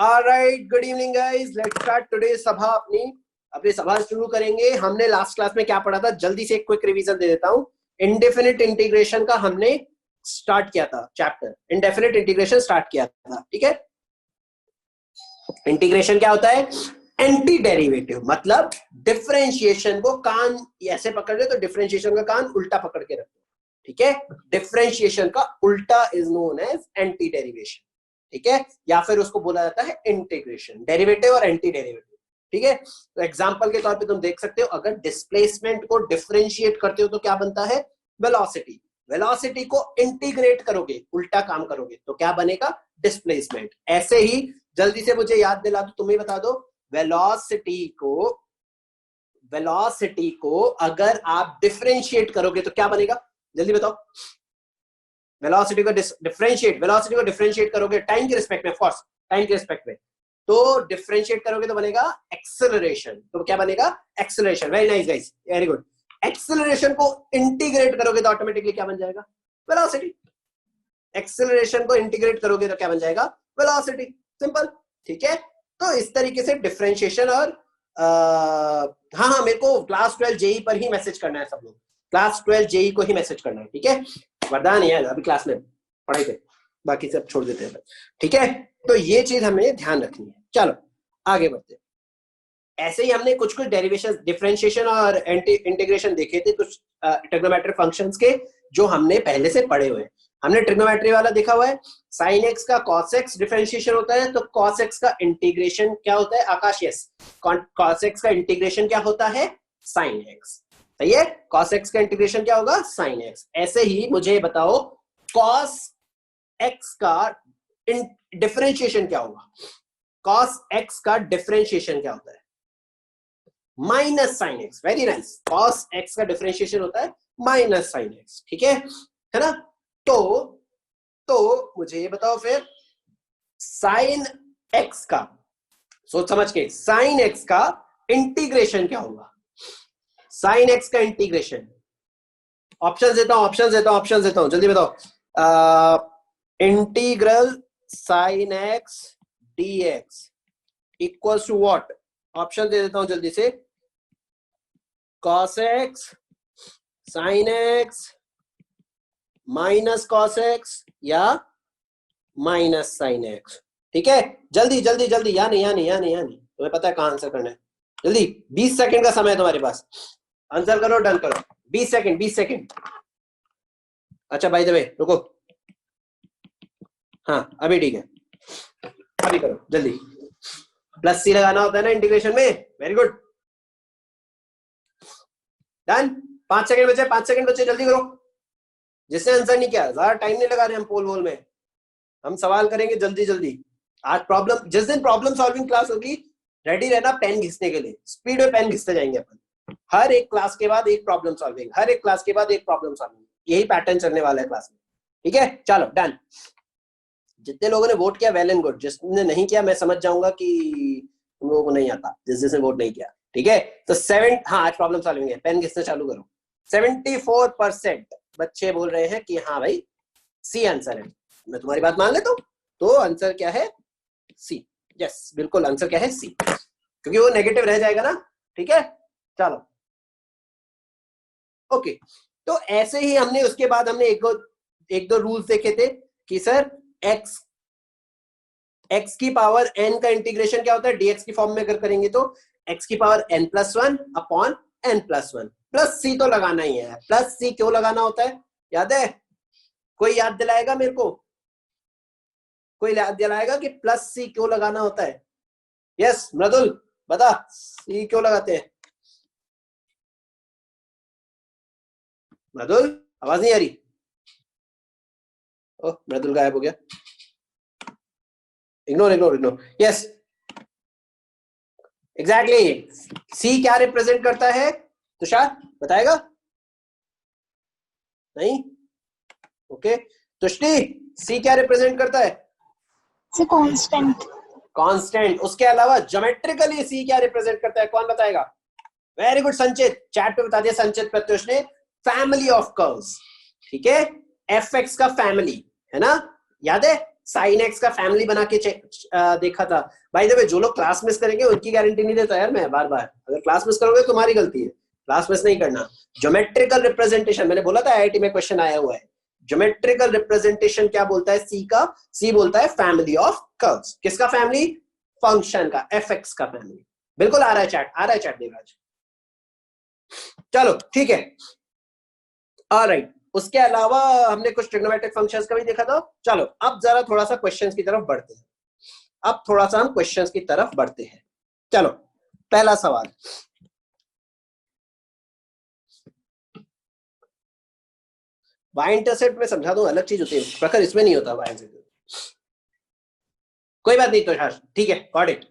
Alright, good evening guys, let's start today सभा। अपनी सभा शुरू करेंगे। हमने लास्ट क्लास में क्या पढ़ा था, जल्दी से एक क्विक रिवीजन दे देता हूं। इंडेफिनिट इंटीग्रेशन का हमने स्टार्ट किया था चैप्टर, इंडेफिनिट इंटीग्रेशन स्टार्ट किया था, ठीक है। इंटीग्रेशन क्या होता है? एंटी डेरिवेटिव, मतलब डिफरेंशिएशन को कान ऐसे पकड़ ले तो डिफरेंशिएशन का कान उल्टा पकड़ के रखो, ठीक है। डिफरेंशिएशन का उल्टा is known as anti derivation, ठीक है, या फिर उसको बोला जाता है इंटीग्रेशन, डेरिवेटिव और एंटी डेरिवेटिव, ठीक है। तो एग्जांपल के तौर पे तुम देख सकते हो, अगर डिस्प्लेसमेंट को डिफरेंशिएट करते हो तो क्या बनता है? वेलोसिटी। वेलोसिटी को इंटीग्रेट करोगे, उल्टा काम करोगे तो क्या बनेगा? डिस्प्लेसमेंट। ऐसे ही जल्दी से मुझे याद दिला दो, तुम्हें बता दो, वेलोसिटी को अगर आप डिफरेंशिएट करोगे तो क्या बनेगा? जल्दी बताओ। वेलोसिटी को डिफरेंशिएट करोगे टाइम के रिस्पेक्ट में, ऑफ कोर्स टाइम के रिस्पेक्ट में, तो डिफरेंशिएट करोगे तो बनेगा एक्सेलरेशन। तो क्या बनेगा? Acceleration. Very nice guys, very good. Acceleration को इंटीग्रेट करोगे तो ऑटोमेटिकली क्या बन जाएगा? वेलोसिटी। एक्सेलरेशन को इंटीग्रेट करोगे तो क्या बन जाएगा? वेलोसिटी। सिंपल, ठीक है। तो इस तरीके से डिफरेंशिएशन और हाँ, मेरे को क्लास 12 जेई पर ही मैसेज करना है, सब लोग क्लास 12 जेई को ही मैसेज करना है, ठीक है। वरदान है अभी क्लास में पढ़ाई पे, बाकी सब छोड़ देते हैं, ठीक है। तो ये चीज हमें ध्यान रखनी है। चलो आगे बढ़ते हैं। ऐसे ही हमने कुछ डेरिवेशन, डिफरेंशिएशन और इंटीग्रेशन देखे थे, कुछ ट्रिग्नोमेट्रिक फंक्शंस के जो हमने पहले से पढ़े हुए हैं। हमने ट्रिग्नोमेट्री वाला देखा हुआ है, साइन एक्स का कॉस एक्स डिफरेंशिएशन होता है, तो कॉस एक्स का इंटीग्रेशन क्या होता है? आकाश, यस, कॉस एक्स का इंटीग्रेशन क्या होता है? Sine x. सही है, कॉस एक्स का इंटीग्रेशन क्या होगा? Sine x. ऐसे ही मुझे बताओ, कॉस एक्स का डिफरेंशिएशन क्या होगा? कॉस एक्स का डिफरेंशिएशन क्या होता है? Minus sine x. Very nice, cos x का डिफरेंशिएशन होता है माइनस साइन एक्स, ठीक है ना। तो मुझे ये बताओ फिर, साइन एक्स का, सोच समझ के, साइन एक्स का इंटीग्रेशन क्या होगा? साइन एक्स का इंटीग्रेशन, ऑप्शन देता हूं, जल्दी बताओ। Integral sine x dx equals to what? Option दे देता हूं जल्दी से। cos x, sin x, minus cos x या माइनस sin x, ठीक है। जल्दी जल्दी जल्दी, या नहीं, तुम्हें पता है कहां आंसर करना है। जल्दी, 20 सेकंड का समय है तुम्हारे पास, आंसर करो, डन करो। 20 सेकंड। अच्छा बाय द वे रुको, हाँ अभी ठीक है, अभी करो जल्दी। प्लस सी लगाना होता है ना इंटीग्रेशन में। Very good, done. 5 सेकंड बचे, जल्दी करो। जिसने आंसर नहीं किया, ज्यादा टाइम नहीं लगा रहे हम पोल वोल में, हम सवाल करेंगे जल्दी जल्दी। आज प्रॉब्लम, जिस दिन प्रॉब्लम सॉल्विंग क्लास होगी, रेडी रहना पेन घिसने के लिए, स्पीड में पेन घिसते जाएंगे अपन। हर एक क्लास के बाद एक प्रॉब्लम सॉल्विंग, हर एक क्लास के बाद एक प्रॉब्लम सॉल्विंग, यही पैटर्न चलने वाला है क्लास में, ठीक है। चलो डन। जितने लोगों ने वोट किया वेल एंड गुड, जिसने नहीं किया मैं समझ जाऊंगा कि तुम लोगों को नहीं आता, जिसने वोट नहीं किया, ठीक है। तो 7, हाँ आज प्रॉब्लम सॉल्विंग है, पेन घिसना चालू करो। 74% बच्चे बोल रहे हैं कि हाँ भाई सी आंसर है। मैं तुम्हारी बात मान लेता हूं, तो आंसर क्या है? सी। यस बिल्कुल, आंसर क्या है? सी, क्योंकि वो नेगेटिव रह जाएगा ना, ठीक है। चलो ओके, तो ऐसे ही हमने उसके बाद हमने एक दो रूल्स देखे थे कि सर x की पावर n का इंटीग्रेशन क्या होता है? dx की फॉर्म में अगर करेंगे तो x की power n+1 upon n+1, plus सी तो लगाना ही है। प्लस सी क्यों लगाना होता है, याद है? कोई याद दिलाएगा मेरे को? कोई याद दिलाएगा कि प्लस सी क्यों लगाना होता है? यस मृदुल बता, सी क्यों लगाते हैं? मृदुल आवाज नहीं आ रही? ओह मृदुल गायब हो गया। इग्नोर। यस एग्जैक्टली, सी क्या रिप्रेजेंट करता है? तुषार बताएगा? नहीं? ओके, तुष्टि सी क्या रिप्रेजेंट करता है? कांस्टेंट। उसके अलावा ज्योमेट्रिकली सी क्या रिप्रेजेंट करता है? कौन बताएगा? वेरी गुड संचित, चैट पे बता दिया संचित प्रत्युष ने, फैमिली ऑफ कर्व्स, ठीक है। एफ एक्स का फैमिली है ना, याद है? साइन एक्स का फैमिली बना के देखा था। भाई द वे जो लोग क्लास मिस करेंगे उनकी गारंटी नहीं देता यार मैं बार बार। अगर क्लास मिस करोगे तुम्हारी गलती है, क्लास मिस नहीं करना। ज्योमेट्रिकल रिप्रेजेंटेशन मैंने बोला था आईआईटी में क्वेश्चन आया हुआ है। ज्योमेट्रिकल रिप्रेजेंटेशन क्या बोलता है सी का? सी बोलता है फैमिली ऑफ कर्व्स। किसका फैमिली? फंक्शन का, एफ एक्स का फैमिली। बिल्कुल आ रहा है चैट, आ रहा है चैट देवराज। चलो ठीक है, ऑलराइट। उसके अलावा हमने कुछ ट्रिग्नोमेट्रिक फंक्शंस का भी देखा था। चलो अब जरा थोड़ा सा क्वेश्चंस की तरफ बढ़ते हैं। अब थोड़ा सा हम क्वेश्चंस की तरफ बढ़ते हैं। चलो पहला सवाल, वाई इंटरसेप्ट में समझा दूं, अलग चीज होती है प्रखर, इसमें नहीं होता वाई इंटरसेप्ट। कोई बात नहीं तो ठीक है, गॉट इट।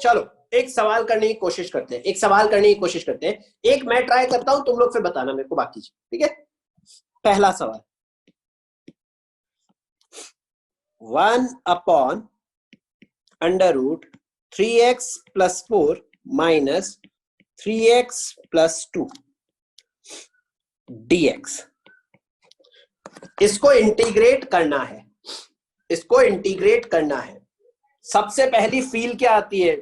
चलो एक सवाल करने की कोशिश करते हैं, एक सवाल करने की कोशिश करते हैं। एक मैं ट्राई करता हूं, तुम लोग फिर बताना मेरे को बाकी चीज, ठीक है? पहला सवाल, 1/√3x + 4 - 3x + 2 dx। इसको इंटीग्रेट करना है, इसको इंटीग्रेट करना है। सबसे पहली फील क्या आती है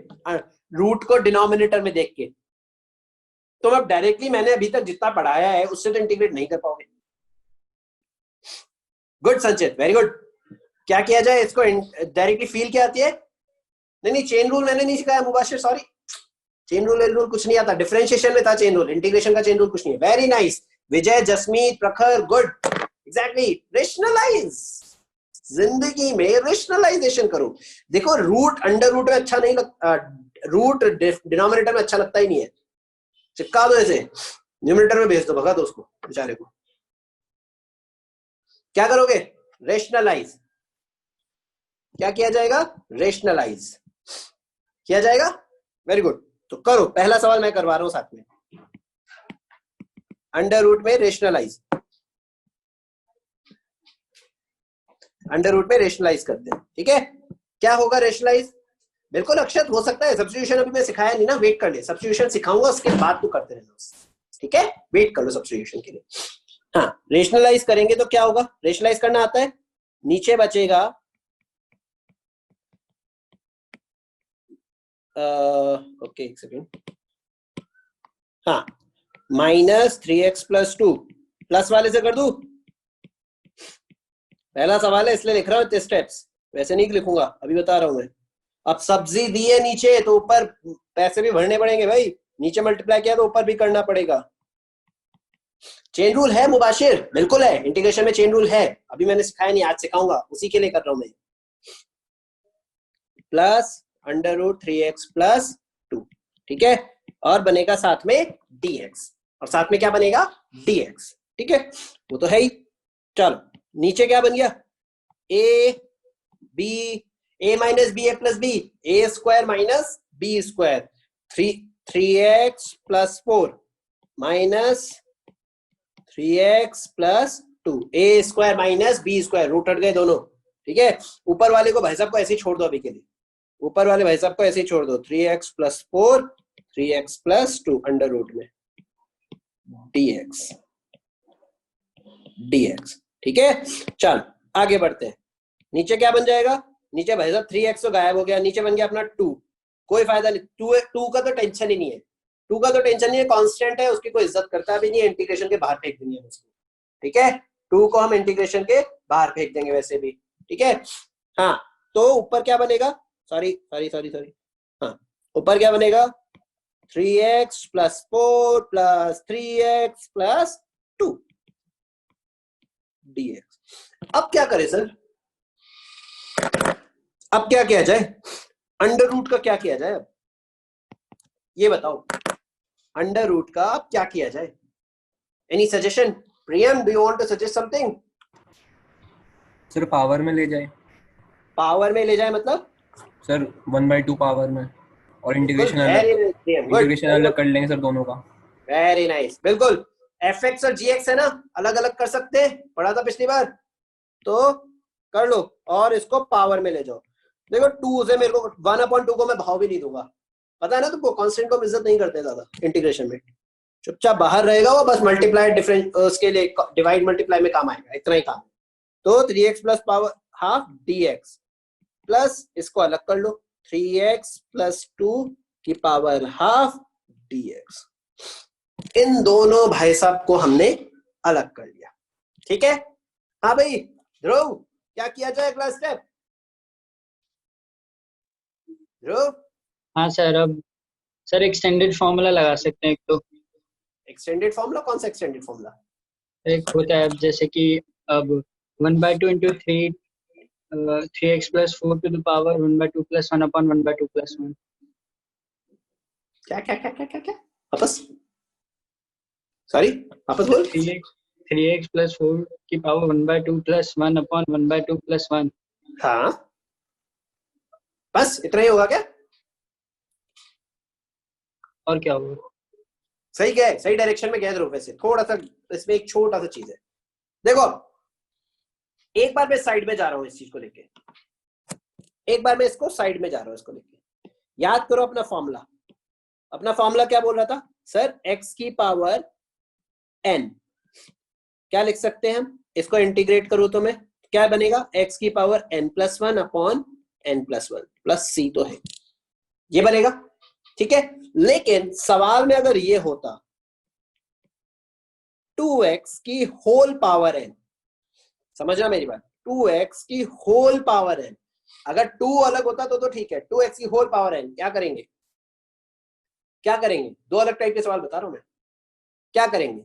रूट को डिनोमिनेटर में देख के? तो अब डायरेक्टली मैंने अभी तक जितना पढ़ाया है उससे तो इंटीग्रेट नहीं कर पाओगे। गुड संचित, वेरी गुड। क्या किया जाए इसको डायरेक्टली? फील क्या आती है? नहीं चेन रूल मैंने नहीं सिखाया मुबाशिर, सॉरी। चेन रूल कुछ नहीं आता, डिफरेंशिएशन में था चेन रूल, इंटीग्रेशन का चेन रूल कुछ नहीं है। वेरी नाइस विजय, जसमीत, प्रखर, गुड, एग्जैक्टली। रेशनलाइज, जिंदगी में रेशनलाइजेशन करो। देखो रूट अंडर रूट में अच्छा नहीं लगता, रूट डिनोमिनेटर में अच्छा लगता ही नहीं है। चिपका दो ऐसे, न्यूमरेटर में भेज दो, भगा दो उसको बेचारे को। क्या करोगे? रेशनलाइज। क्या किया जाएगा? रेशनलाइज किया जाएगा। वेरी गुड, तो करो। पहला सवाल मैं करवा रहा हूं साथ में, अंडर रूट में रेशनलाइज, अंडर रूट में रेशनलाइज करते हैं, ठीक है? क्या होगा रेशनलाइज? बिल्कुल अक्षत, हो सकता है सब्स्टिट्यूशन अभी मैं सिखाया नहीं ना, वेट कर ले, सब्स्टिट्यूशन सिखाऊंगा उसके बाद तू करते रहना, ठीक है? वेट कर लो सब्स्टिट्यूशन के लिए। हाँ, रेशनलाइज करेंगे तो क्या होगा? रेशनलाइज करना आता है? नीचे बचेगा ओके एक सेकेंड, हाँ, -3x + 2 प्लस वाले से कर दूं। पहला सवाल है इसलिए लिख रहा हूं स्टेप्स, वैसे नहीं लिखूंगा, अभी बता रहा हूं मैं। अब सब्जी दी है नीचे तो ऊपर पैसे भी भरने पड़ेंगे भाई, नीचे मल्टीप्लाई किया तो ऊपर भी करना पड़ेगा। चेन रूल है मुबाशिर, बिल्कुल है, इंटीग्रेशन में चेन रूल है, अभी मैंने सिखाया नहीं, आज सिखाऊंगा, उसी के लिए कर रहा हूं मैं। प्लस √3x + 2, ठीक है? और बनेगा साथ में dx, और साथ में क्या बनेगा? dx, ठीक है? वो तो है ही। चलो नीचे क्या बन गया? a - ba + b, a² - b², 3x + 4 - 3x + 2, a² - b², root हट गए दोनों, ठीक है? ऊपर वाले को भाई साहब को ऐसे ही छोड़ दो अभी के लिए, ऊपर वाले भाई साहब को ऐसे ही छोड़ दो, 3x + 4 3x + 2 अंडर रूट में dx, ठीक है? चल आगे बढ़ते हैं। नीचे क्या बन जाएगा? नीचे भाई साहब 3x तो गायब हो गया, नीचे बन गया अपना 2, कोई फायदा नहीं, 2 का तो टेंशन ही नहीं है, 2 का तो टेंशन नहीं है, कांस्टेंट है, उसकी कोई इज्जत करता भी नहीं है, इंटीग्रेशन के बाहर फेंक देंगे उसको, ठीक है? 2 को हम इंटीग्रेशन के बाहर फेंक देंगे वैसे भी, ठीक है? हाँ, तो ऊपर क्या बनेगा? सॉरी, हाँ, ऊपर क्या बनेगा? 3x + 4 + 3x + 2 dx। अब क्या करें सर? अब क्या किया जाए? अंडर रूट का क्या किया जाए? अब ये बताओ, अंडर रूट का अब क्या किया जाए? Any suggestion? Priyam, do you want to suggest something? Sir power में ले जाए। पावर में ले जाए मतलब? सर 1/2 पावर में, और इंटीग्रेशन अलग कर लेंगे सर दोनों का। वेरी नाइस, बिल्कुल। fx और gx है ना, अलग अलग कर सकते हैं, पढ़ा था पिछली बार, तो कर लो और इसको पावर में ले जाओ। देखो 2 से मेरे को 1/2 को मैं भाव भी नहीं दूंगा, पता है ना तुमको, कांस्टेंट को इज्जत नहीं करते ज्यादा इंटीग्रेशन में, चुपचाप बाहर रहेगा वो, बस मल्टीप्लाई डिफरेंस उसके लिए डिवाइड मल्टीप्लाई में काम आएगा, इतना ही काम है। तो 3x plus power half dx plus इसको अलग कर लो 3x प्लस 2 की पावर हाफ dx। इन दोनों भाई साहब को हमने अलग कर लिया। ठीक है, हाँ भाई ध्रुव क्या किया जाए अगला स्टेप? ध्रुव हाँ सर, अब सर एक्सटेंडेड फॉर्मूला लगा सकते हैं एक तो। Extended formula? कौन सा एक्सटेंडेड फॉर्मूला? एक होता है अब जैसे कि अब 1/2 into 3x plus 4 to the power 1/2 plus 1 upon 1/2 plus 1। क्या क्या क्या क्या क्या क्या वापस, सॉरी वापस बोल। 3x प्लस 4 की पावर 1/2 प्लस 1 अपॉन 1/2 प्लस 1। हाँ बस इतना ही होगा क्या? और क्या होगा? सही गए, सही डायरेक्शन में गए ध्रुव। वैसे थोड़ा सा इसमें एक छोटा सा चीज है, देखो एक बार मैं साइड में जा रहा हूं इस चीज को लेके, एक बार मैं इसको साइड में जा रहा हूं इसको लेके। याद करो अपना फॉर्मूला, अपना फॉर्मूला क्या बोल रहा था सर? x की पावर n, क्या लिख सकते हैं हम? इसको इंटीग्रेट करूं तो मैं क्या बनेगा? x की power n plus 1 upon n plus 1 plus c तो है, ये बनेगा। ठीक है, लेकिन सवाल में अगर ये होता 2x की होल पावर n, समझना मेरी बात, 2x की होल पावर n, अगर 2 अलग होता तो ठीक है, 2x की होल पावर n क्या करेंगे? क्या करेंगे? दो अलग टाइप के सवाल बता रहा हूं मैं, क्या करेंगे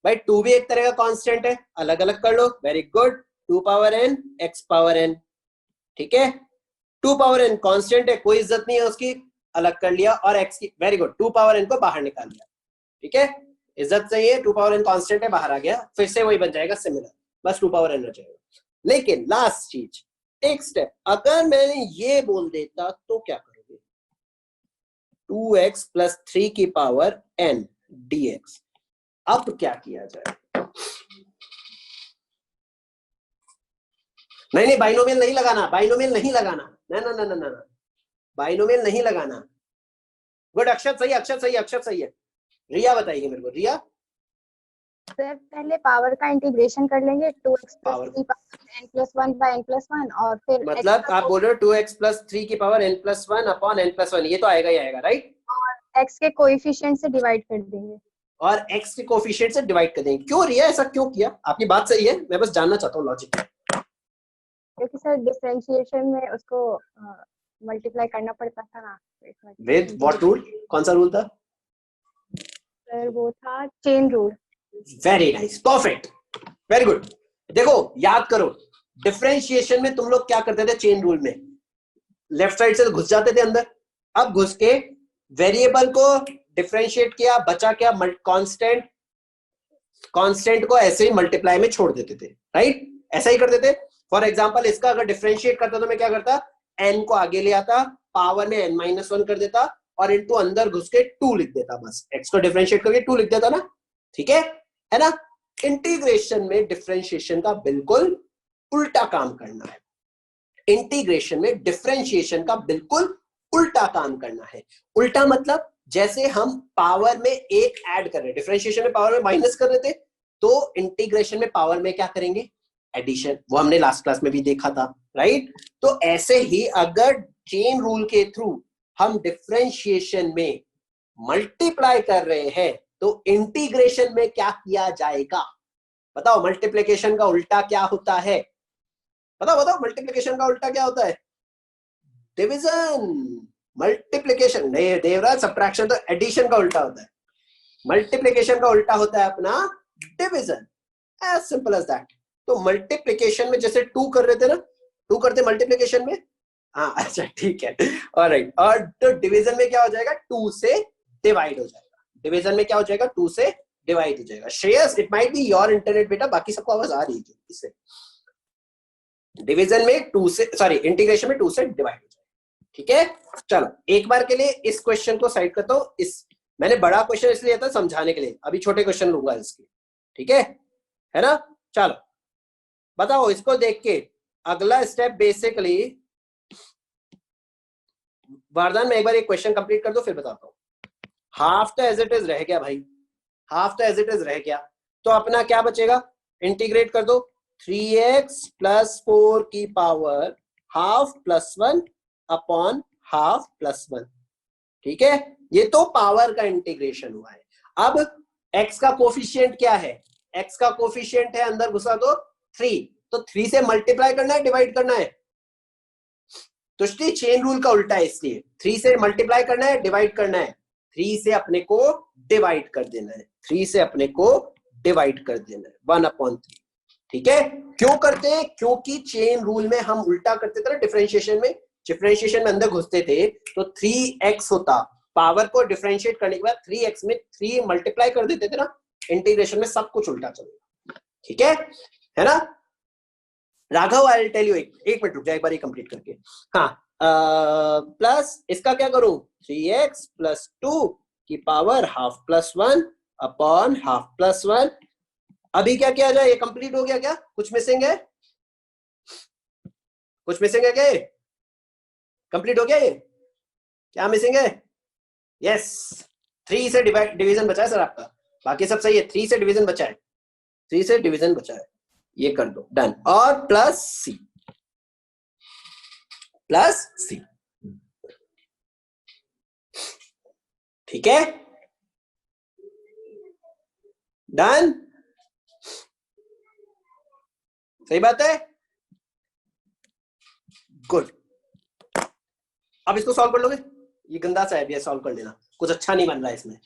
भाई? 2 भी एक तरह का कांस्टेंट है, अलग अलग कर लो, very good. 2 power n x power n, ठीक है, 2 पावर n कांस्टेंट है, कोई इज्जत नहीं है उसकी, अलग कर लिया, और x की, वेरी गुड, 2 पावर n को बाहर निकाल लिया। ठीक है, इज्जत सही है, 2 पावर n कांस्टेंट है, बाहर आ गया, फिर से वही बन जाएगा सिमिलर, बस 2 पावर n हो जाएगा। लेकिन लास्ट चीज, एक स्टेप, अगर मैंने ये बोल देता तो क्या करोगे? 2x प्लस 3 की पावर n dx। अब क्या किया जाए? नहीं नहीं, बाइनोमियल नहीं लगाना, बाइनोमियल नहीं लगाना, ना ना ना ना ना, बाइनोमियल नहीं लगाना। गुड, अक्षत सही, अक्षत सही, अक्षत सही है। रिया बताइए मेरे को, रिया। सर पहले पावर का इंटीग्रेशन कर लेंगे 2x power plus 3 n plus 1 by n plus 1, और फिर मतलब x आप बोल रहे हो 2x प्लस 3 की power n plus 1 upon n plus 1, ये तो आएगा ही आएगा, राइट? और x के कोएफिशिएंट से डिवाइड कर देंगे, और x के कोएफिशिएंट से डिवाइड कर देंगे। क्यों रिया, ऐसा क्यों किया? आपकी बात सही है, मैं बस जानना चाहता हूँ लॉजिक। क्योंकि सर डिफरेंशिएशन में उसको मल्टीप्लाई करना पड़ता था ना। With what rule? कौन सा रूल था सर? वो था chain rule. Very nice, perfect, very good. देखो याद करो, डिफरेंशिएशन में तुम लोग क्या करते थे? चेन रूल में लेफ्ट साइड से घुस जाते थे अंदर, अब घुस के वेरिएबल को डिफरेंशिएट किया, बचा क्या? कांस्टेंट, कांस्टेंट को ऐसे ही मल्टीप्लाई में छोड़ देते थे, राइट? ऐसा ही करते थे। फॉर एग्जांपल इसका अगर डिफरेंशिएट करता तो मैं क्या करता? n को आगे ले आता, पावर में n-1 कर देता, और इनटू अंदर घुस के 2 लिख देता, बस x को डिफरेंशिएट करके 2 लिख देता ना। ठीक है ना? इंटीग्रेशन में डिफरेंशिएशन का बिल्कुल उल्टा काम करना है, इंटीग्रेशन में डिफरेंशिएशन का बिल्कुल उल्टा काम करना है। उल्टा मतलब जैसे हम पावर में एक ऐड कर रहे हैं, डिफरेंशिएशन में पावर में माइनस कर रहे थे, तो इंटीग्रेशन में पावर में क्या करेंगे? एडिशन। वो हमने लास्ट क्लास में भी देखा था, राइट? तो ऐसे ही अगर चेन रूल के थ्रू हम डिफरेंशिएशन में मल्टीप्लाई कर रहे हैं, तो इंटीग्रेशन में क्या किया जाएगा? बताओ, मल्टीप्लिकेशन का उल्टा क्या होता है? बताओ बताओ, मल्टीप्लिकेशन का उल्टा क्या होता है? डिवीजन। मल्टीप्लिकेशन नहीं देवराज, सब्ट्रैक्शन तो एडिशन का उल्टा होता है, मल्टीप्लिकेशन का उल्टा होता है अपना division, as simple as that. तो मल्टीप्लिकेशन में जैसे 2 कर रहे थे ना, 2 करते मल्टीप्लिकेशन में, हाँ अच्छा ठीक है, ऑलराइट। और तो डिवीजन में क्या हो जाएगा? 2 से डिवाइड हो जाएगा। डिवीजन में क्या हो जाएगा? 2 से डिवाइड हो जाएगा। Shreyas, it might be your internet बेटा, बाकी सबको आवाज आ रही है इससे। डिवीजन में 2 से, सॉरी इंटीग्रेशन में 2 से डिवाइड हो जाएगा। ठीक है, चलो एक बार के लिए इस क्वेश्चन को साइड करता हूं। इस मैंने बड़ा क्वेश्चन इसलिए था समझाने के लिए, अभी छोटे क्वेश्चन लूंगा इसके, ठीक है ना? चलो बताओ, इसको देख के अगला स्टेप बेसिकली, वरदान में एक बार एक क्वेश्चन कंप्लीट कर दो फिर बताता हूं। हाफ तो एज इट इज रह गया भाई, हाफ तो एज इट इज रह गया, तो अपना क्या बचेगा? इंटीग्रेट कर दो 3x प्लस 4 की power half plus 1 upon half plus 1। ठीक है, ये तो पावर का इंटीग्रेशन हुआ है। अब x का कोफिशिएंट क्या है? x का कोफिशिएंट है अंदर घुसा तो 3, तो 3 से मल्टीप्लाई करना है डिवाइड करना है? तो चेन रूल का उल्टा है, इसलिए 3 से मल्टीप्लाई करना है डिवाइड करना है? 3 से अपने को डिवाइड कर देना है, 3 से अपने को डिवाइड कर देना है 1/3। ठीक है, क्यों करते हैं? क्योंकि चेन रूल में हम उल्टा करते थे ना, डिफरेंशिएशन में अंदर घुसते थे तो 3x होता, पावर को डिफरेंशिएट करने के बाद 3x में 3 मल्टीप्लाई कर देते थे ना, इंटीग्रेशन में सब कुछ उल्टा चलेगा। ठीक है ना Raghav? I will tell you, एक मिनट रुक जाए, एक बार ये कंप्लीट करके। हाँ, प्लस इसका क्या करूं? 3x प्लस 2 की power half plus 1 upon half plus 1। अभी क्या किया जाए? ये कंप्लीट हो गया क्या? कुछ मिसिंग है? कुछ मिसिंग है क्या? कंप्लीट हो गया ये? क्या मिसिंग है? यस, 3 से डिवीजन बचा है सर आपका, बाकी सब सही है। 3 से डिवीजन बचा है, 3 से डिवीजन बचा है, ये कर दो, डन। और प्लस सी, ठीक है, डन। सही बात है, गुड। अब इसको सॉल्व कर लोगे? ये गंदा सा है, सॉल्व कर लेना, कुछ अच्छा नहीं बन रहा है इसमें।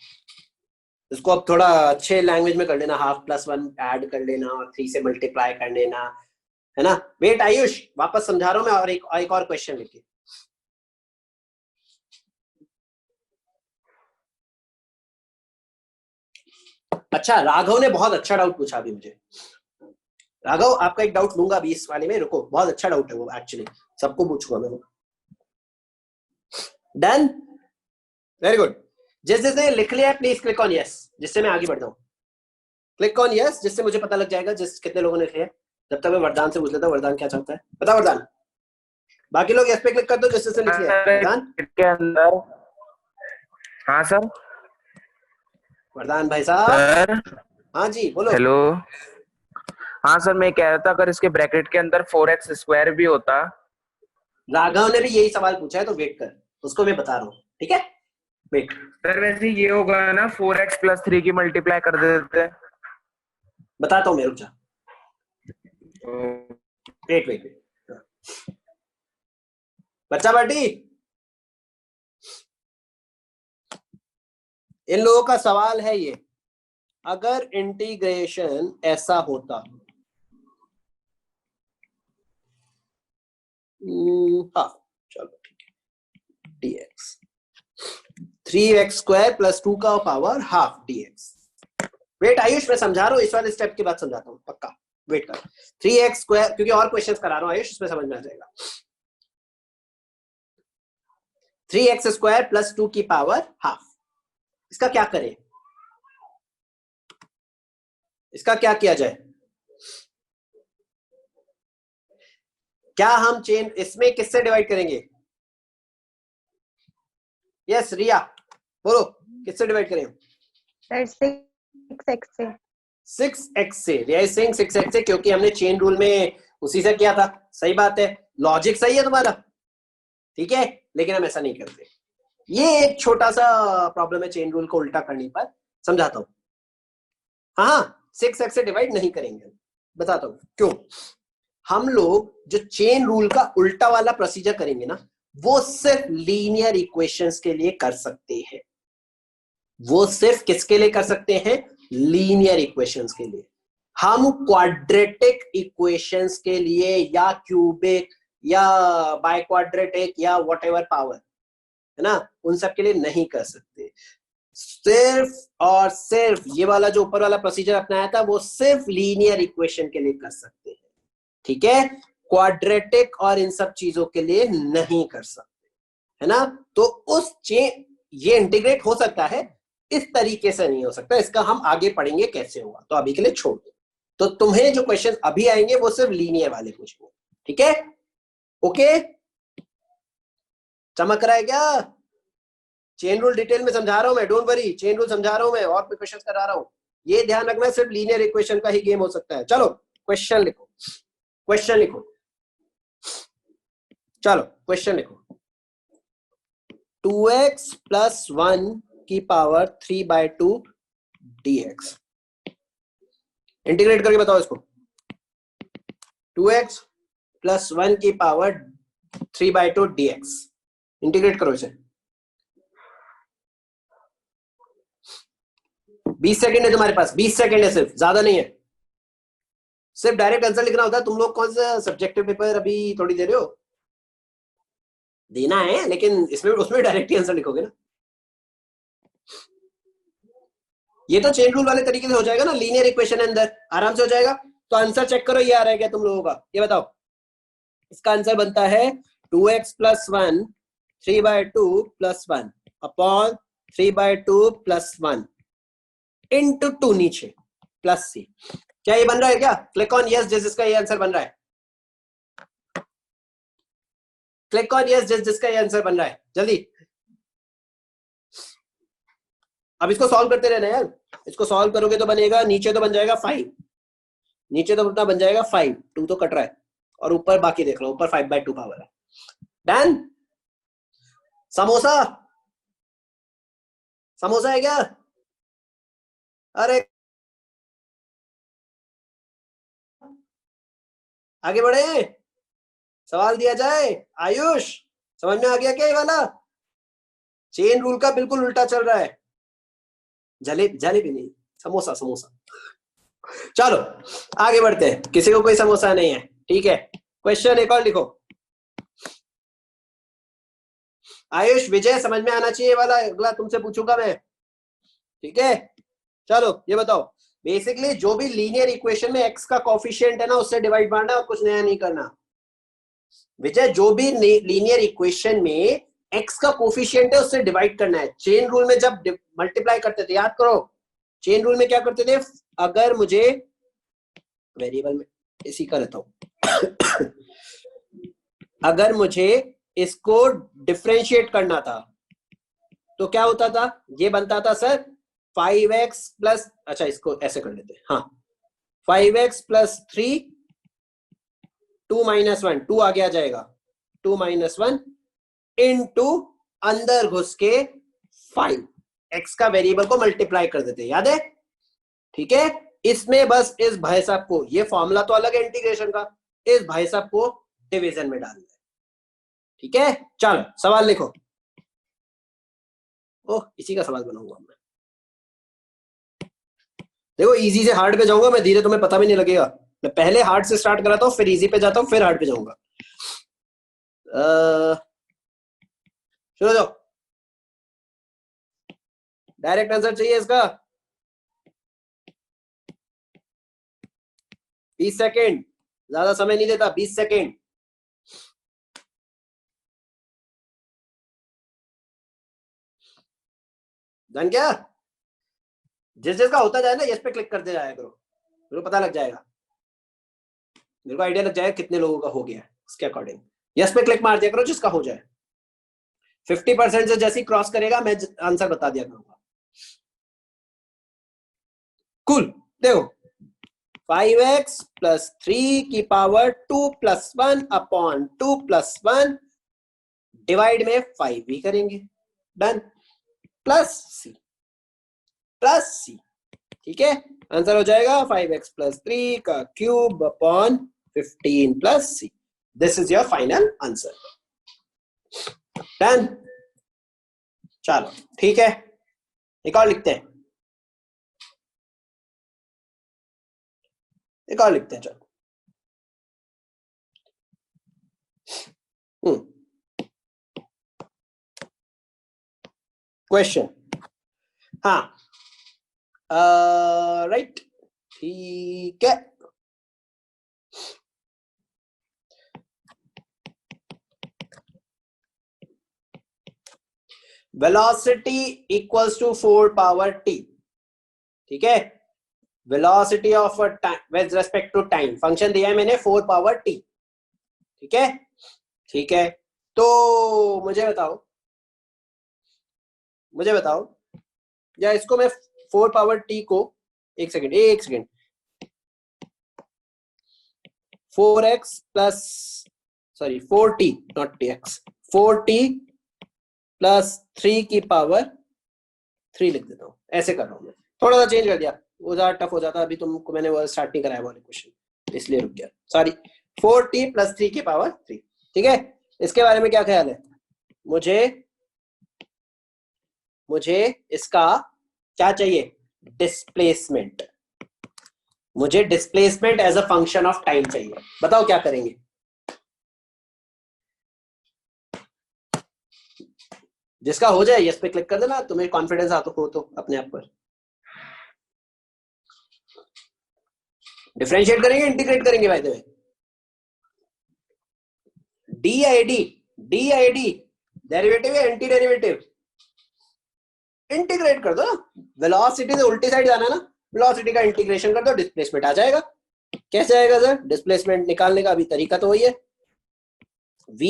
इसको अब थोड़ा अच्छे लैंग्वेज में कर लेना, हाफ प्लस 1 ऐड कर लेना और 3 से मल्टीप्लाई कर लेना, है ना। वेट आयुष, वापस समझा रहा हूं मैं, और एक और क्वेश्चन लेके। अच्छा, राघव ने बहुत अच्छा डाउट पूछा अभी मुझे। राघव, आपका एक डाउट लूंगा अभी इस वाले में, रुको, बहुत अच्छा डाउट है वो, एक्चुअली सबको पूछूंगा मैं। Done, very good. जिसने लिख लिया प्लीज क्लिक ऑन यस, जिससे मैं आगे बढ़ जाऊं। क्लिक ऑन यस, जिससे मुझे पता लग जाएगा कितने लोगों ने लिखा है। जब तक मैं वरदान से पूछ लेता हूं, वरदान क्या चाहता है, बता वरदान। बाकी लोग यस पे क्लिक कर दो जिससे लिख लिया वरदान के अंदर। हाँ सर। वरदान भाई साहब। सर हाँ जी बोलो। हेलो। हाँ सर, मैं कह रहा था अगर इसके ब्रैकेट के अंदर 4x² भी होता। राघव ने भी यही सवाल पूछा है, तो वेट कर, उसको मैं बता रहा हूँ, ठीक है, वेट। सर वैसे ये होगा ना, 4x + 3 की मल्टीप्लाई कर देते। बताता हूँ मैं, रुक जा, वेट। बच्चा बाटी, इन लोगों का सवाल है ये, अगर इंटीग्रेशन ऐसा होता, हाँ चलो ठीक है, dx 3x² + 2 का power half dx। Wait Ayush, मैं समझा रहा हूँ, इस वाले स्टेप के बाद समझाता हूँ पक्का, वेट कर। 3x², क्योंकि और क्वेश्चंस करा रहा हूँ आयुष, इसमें समझ में आ जाएगा। 3x² + 2 की पावर हाफ, इसका क्या करें, इसका क्या किया जाए? क्या हम चेन इसमें किससे डिवाइड करेंगे? यस रिया बोलो, किससे डिवाइड करें? सर 6x से। 6x से, रिया सिंह 6x से, क्योंकि हमने चेन रूल में उसी से किया था। सही बात है, लॉजिक सही है तुम्हारा, ठीक है, लेकिन हम ऐसा नहीं करते। ये एक छोटा सा प्रॉब्लम है चेन रूल को उल्टा करने पर, समझाता हूं। हाँ 6x से डिवाइड नहीं करेंगे, बताता हूं क्यों। हम लोग जो चेन रूल का उल्टा वाला प्रोसीजर करेंगे ना, वो सिर्फ लीनियर इक्वेशंस के लिए कर सकते हैं। वो सिर्फ किसके लिए कर सकते हैं? लीनियर इक्वेशंस के लिए। हम क्वाड्रेटिक इक्वेशंस के लिए या क्यूबिक या बाइक्वाड्रेटिक या व्हाटएवर पावर, है ना, उन सब के लिए नहीं कर सकते। सिर्फ और सिर्फ ये वाला जो ऊपर वाला प्रोसीजर अपनाया था, वो सिर्फ लीनियर इक्वेशन के लिए कर सकते हैं, ठीक है, क्वाड्रेटिक और इन सब चीजों के लिए नहीं कर सकते, है ना। तो उस ये इंटीग्रेट हो सकता है, इस तरीके से नहीं हो सकता, इसका हम आगे पढ़ेंगे कैसे होगा, तो अभी के लिए छोड़ दो। तो तुम्हें जो क्वेश्चन अभी आएंगे वो सिर्फ लीनियर वाले पूछेंगे, ठीक है, ओके। चमक रहा है क्या? चेन रूल डिटेल में समझा रहा हूं मैं, डोंट वरी, चेन रूल समझा रहा हूं मैं और भी क्वेश्चन करा रहा हूं। ये ध्यान रखना, सिर्फ लीनियर इक्वेशन का ही गेम हो सकता है। चलो क्वेश्चन लिखो। क्वेश्चन लिखो, चलो क्वेश्चन लिखो। 2x प्लस 1 की पावर 3/2 dx। इंटीग्रेट करके बताओ इसको। 2x प्लस 1 की पावर 3/2 dx। इंटीग्रेट करो इसे। 20 सेकेंड है तुम्हारे पास, 20 सेकेंड है सिर्फ, ज्यादा नहीं है। सिर्फ डायरेक्ट आंसर लिखना होता है। तुम लोग कौन सा सब्जेक्टिव पेपर अभी थोड़ी दे रहे हो? देना है, लेकिन इसमें उसमें डायरेक्ट ही आंसर लिखोगे ना। ये तो चेन रूल वाले तरीके से हो जाएगा ना, लीनियर इक्वेशन है अंदर, आराम से हो जाएगा। तो आंसर चेक करो, ये आ रहा है क्या तुम लोगों का? ये बताओ। इसका आंसर बनता है 2x plus 1 3/2 plus 1 upon 3/2 plus 1 into 2 नीचे प्लस c। क्या ये बन रहा है क्या? क्लिक ऑन यस जिसका ये आंसर बन रहा है। क्लिक ऑन यस जिसका ये आंसर बन रहा है, जल्दी। अब इसको सॉल्व करते रहना यार। इसको सॉल्व करोगे तो बनेगा, नीचे तो बन जाएगा 5, नीचे तो अपना बन जाएगा 5, 2 तो कट रहा है, और ऊपर बाकी देख लो, ऊपर 5/2 पावर है। डन। समोसा, समोसा है क्या? अरे आगे बढ़े, सवाल दिया जाए। आयुष, समझ में आ गया क्या ये वाला? चेन रूल का बिल्कुल उल्टा चल रहा है। जलेबी नहीं, समोसा, समोसा। चलो आगे बढ़ते हैं। किसी को कोई समोसा नहीं है, ठीक है। क्वेश्चन एक और लिखो। आयुष, विजय, समझ में आना चाहिए वाला, अगला तुमसे पूछूंगा मैं, ठीक है। चलो ये बताओ। बेसिकली जो भी लीनियर इक्वेशन में x का कोफिशिएंट है ना, उससे डिवाइड मारना और कुछ नया नहीं करना। विजय, जो भी लीनियर इक्वेशन में x का कोफिशिएंट है उससे डिवाइड करना है। चेन रूल में जब मल्टीप्लाई करते थे, याद करो, चेन रूल में क्या करते थे? अगर मुझे वेरिएबल में इसी का रहता हूं अगर मुझे इसको डिफरेंशिएट करना था तो क्या होता था? ये बनता था सर 5x प्लस, अच्छा इसको ऐसे कर लेते हैं, हाँ, 5x प्लस 3 2 माइनस 1, 2 आगे आ जाएगा, 2 माइनस 1 इनटू अंदर घुस के 5, x का वेरिएबल को मल्टीप्लाई कर देते, याद है? ठीक है। इसमें बस इस भाई साहब को, ये फॉर्मूला तो अलग है इंटीग्रेशन का, इस भाई साहब को डिवीजन में डालना है, ठीक है। चलो सवाल लिखो। ओह, इसी का सवाल बनाऊंगा मैं। देखो इजी से हार्ड पे जाऊंगा मैं धीरे, तुम्हें पता भी नहीं लगेगा। मैं पहले हार्ड से स्टार्ट कराता हूँ, फिर इजी पे जाता हूँ, फिर हार्ड पे जाऊंगा। शुरू जाओ। डायरेक्ट आंसर चाहिए इसका। 20 सेकेंड, ज्यादा समय नहीं देता, 20 सेकेंड। डन क्या? जिसका होता जाए ना, यस पे क्लिक करते जाया करो, मेरे को पता लग जाएगा, मेरे को आइडिया लग जाएगा कितने लोगों का हो गया है, उसके अकॉर्डिंग यस पे क्लिक मार दिया करो जिसका हो जाए। 50% से जैसे क्रॉस करेगा मैं आंसर बता दिया करूंगा। कूल। देखो 5x प्लस 3 की power 2 plus 1 upon 2 plus 1 divide में 5 भी करेंगे। Done. Plus C, plus C, ठीक है। आंसर हो जाएगा 5x प्लस 3 का cube upon 15 plus C. This is your final answer. Done. चलो ठीक है, एक और लिखते हैं, एक और लिखते हैं। चलो क्वेश्चन, हाँ, राइट, ठीक है। Velocity equals to 4 power t, ठीक है। Velocity of with respect to time, function दिया है मैंने 4 पावर t, ठीक है, ठीक है। तो मुझे बताओ, या इसको मैं 4 पावर t को, एक second, 4x plus sorry 4t not tx 4t plus 3 की पावर 3 लिख देता हूँ, ऐसे कर रहा हूँ मैं, थोड़ा सा चेंज कर दिया, वो ज्यादा टफ हो जाता, अभी तुमको मैंने वो स्टार्ट नहीं कराया वाले क्वेश्चन इसलिए रुक गया, सॉरी 4t प्लस 3 की पावर 3। ठीक है, इसके बारे में क्या ख्याल है? मुझे इसका क्या चाहिए? डिस्प्लेसमेंट, मुझे displacement as a function of time चाहिए, बताओ क्या करेंगे? जिसका हो जाए यस पे क्लिक कर देना, तुम्हें कॉन्फिडेंस आता हो तो अपने आप पर। डिफरेंशिएट करेंगे इंटीग्रेट करेंगे bye the way? DID derivative या एंटी डेरिवेटिव? इंटीग्रेट कर दो, वेलोसिटी से उल्टी साइड जाना ना, वेलोसिटी का इंटीग्रेशन कर दो, डिस्प्लेसमेंट आ जाएगा। कैसे आएगा सर डिस्प्लेसमेंट निकालने का? अभी तरीका तो वही है, v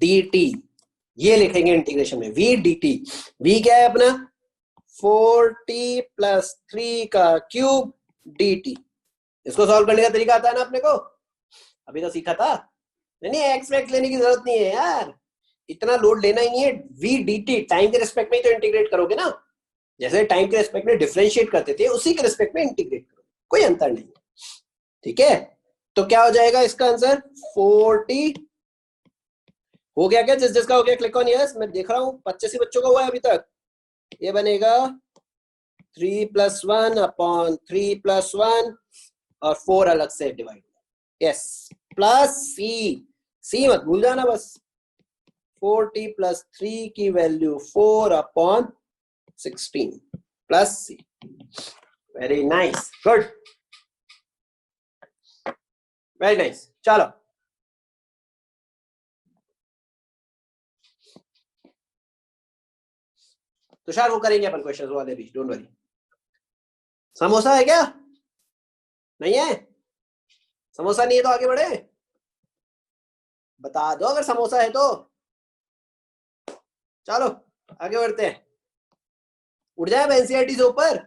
dt, ये लिखेंगे इंटीग्रेशन में v dt। v क्या है अपना? 4t प्लस 3 का क्यूब dt। इसको सॉल्व करने का तरीका आता है ना अपने को, अभी तो सीखा था। नहीं एक्स वैक्स लेने की जरूरत नहीं है यार, इतना लोड लेना ही नहीं है। v dt टाइम के रिस्पेक्ट में ही तो इंटीग्रेट करोगे ना, जैसे टाइम के रिस्पेक्ट में डिफरेंशिएट करते थे उसी के रिस्पेक्ट में इंटीग्रेट करो, कोई अंतर नहीं है। ठीक है, तो क्या हो जाएगा इसका आंसर? 40 हो गया क्या? जिसका हो गया क्लिक ऑन यस। मैं देख रहा हूँ 25 बच्चों का हुआ है अभी तक। ये बनेगा 3 + 1 अपॉन 3 + 1 और 4 अलग से डिवाइड, यस, प्लस सी मत भूल जाना बस। 40 + 3 की value 4 upon 16 plus C. Very nice, good, very nice. चलो तुषार वो करेंगे अपन क्वेश्चंस वाले भी, डोंट वरी। समोसा है क्या? नहीं है? समोसा नहीं है तो आगे बढ़े, बता दो अगर समोसा है तो। चलो आगे बढ़ते हैं, उठ जाए एनसीईआरटी से ऊपर।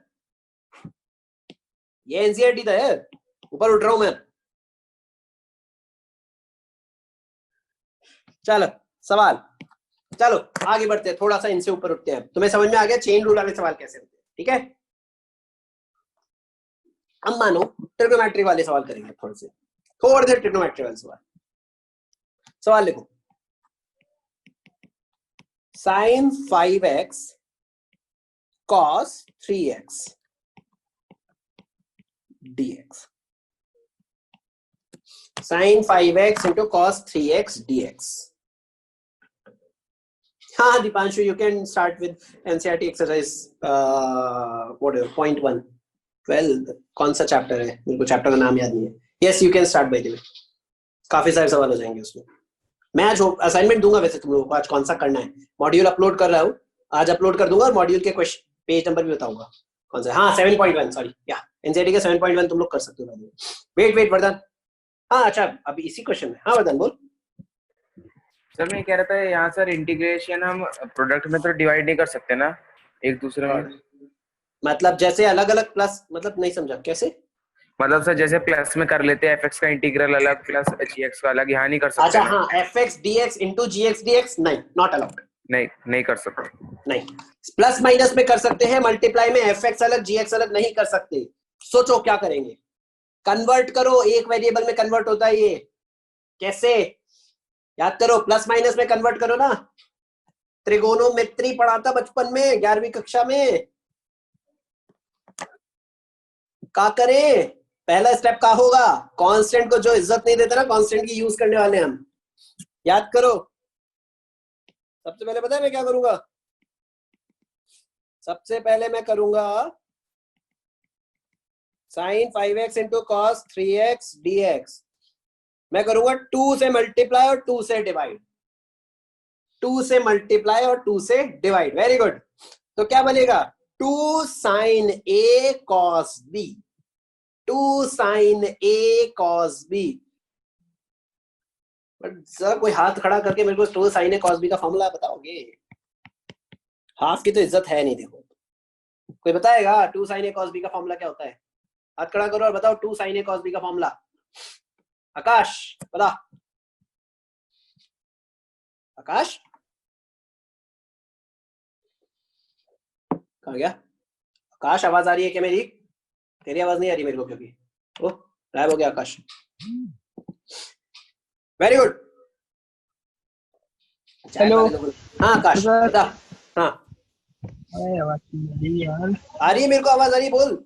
ये एनसीईआरटी था यार, ऊपर उठ रहा हूं मैं। चलो सवाल, चलो आगे बढ़ते हैं, थोड़ा सा इनसे ऊपर उठते हैं। तुम्हें समझ में आ गया चेन रूल वाले सवाल कैसे होते हैं? ठीक है, अब मानो ट्रिग्नोमेट्री वाले सवाल करेंगे, थोड़े से ट्रिग्नोमेट्री वाले सवाल। सवाल लिखो, sin 5x cos 3x dx, sin 5x into cos 3x dx। हाँ Deepanshu, you can start with NCERT exercise whatever point 1 12 कौन सा चैप्टर है, मेरे को चैप्टर का नाम याद नहीं है। Yes, you can start by the way, काफी सारे सवाल हो जाएंगे उसमें। मैं आज असाइनमेंट दूंगा वैसे तुम लोगों को, आज कौन सा करना है। मॉड्यूल अपलोड कर रहा हूँ, आज अपलोड कर दूंगा और मॉड्यूल के क्वेश्चन पेज नंबर भी बताऊंगा कौन सा। हाँ 7.1 सॉरी, या एनसीईआरटी के 7.1 तुम लोग कर सकते हो। वेट वरदान, हाँ अच्छा अभी इसी क्वेश्चन में, हाँ वरदान बोल। सर मैं कह रहा था यहाँ सर इंटीग्रेशन हम प्रोडक्ट में तो डिवाइड नहीं कर सकते ना एक दूसरे में? मतलब जैसे अलग अलग प्लस, मतलब नहीं समझा कैसे? मतलब सर जैसे प्लस में कर लेते हैं एफएक्स का इंटीग्रल अलग प्लस जीएक्स का अलग, यहाँ नहीं कर सकते? अच्छा हाँ, fx dx into gx dx नहीं, नॉट अलाउड। नहीं कर सकते। नहीं, प्लस माइनस में कर सकते हैं, मल्टीप्लाई में fx अलग gx अलग नहीं कर सकते। सोचो क्या करेंगे, कन्वर्ट करो, एक वेरिएबल में कन्वर्ट होता है ये, कैसे याद करो, प्लस माइनस में कन्वर्ट करो ना। त्रिगोनोमेट्री पढ़ा था बचपन में 11वीं कक्षा में, क्या करें? पहला स्टेप क्या होगा? कांस्टेंट को जो इज्जत नहीं देता ना, कांस्टेंट की यूज करने वाले हम, याद करो। सबसे पहले पता है मैं क्या करूंगा? सबसे पहले मैं करूंगा sin 5x into cos 3x dx, मैं करूंगा 2 से मल्टीप्लाई और 2 से डिवाइड, 2 से मल्टीप्लाई और 2 से डिवाइड। वेरी गुड, तो क्या बनेगा? 2 sin a cos b, 2 sin a cos b। But sir कोई हाथ खड़ा करके मेरे को 2 sin a cos b का फॉर्मूला बताओगे? हाफ की तो इज्जत है नहीं, देखो कोई बताएगा 2 sin a cos b का फॉर्मूला क्या होता है? हाथ खड़ा करो और बताओ 2 sin a cos b का फॉर्मूला। आकाश बता। आकाश कहाँ गया? आकाश आवाज आ रही है क्या मेरी? तेरी आवाज नहीं आ रही मेरे को, क्योंकि ओ गायब हो गया आकाश। Very good. हेलो। हाँ आकाश बता। हाँ अरे आवाज नहीं यार। आ रही है मेरे को, आवाज आ रही है, बोल।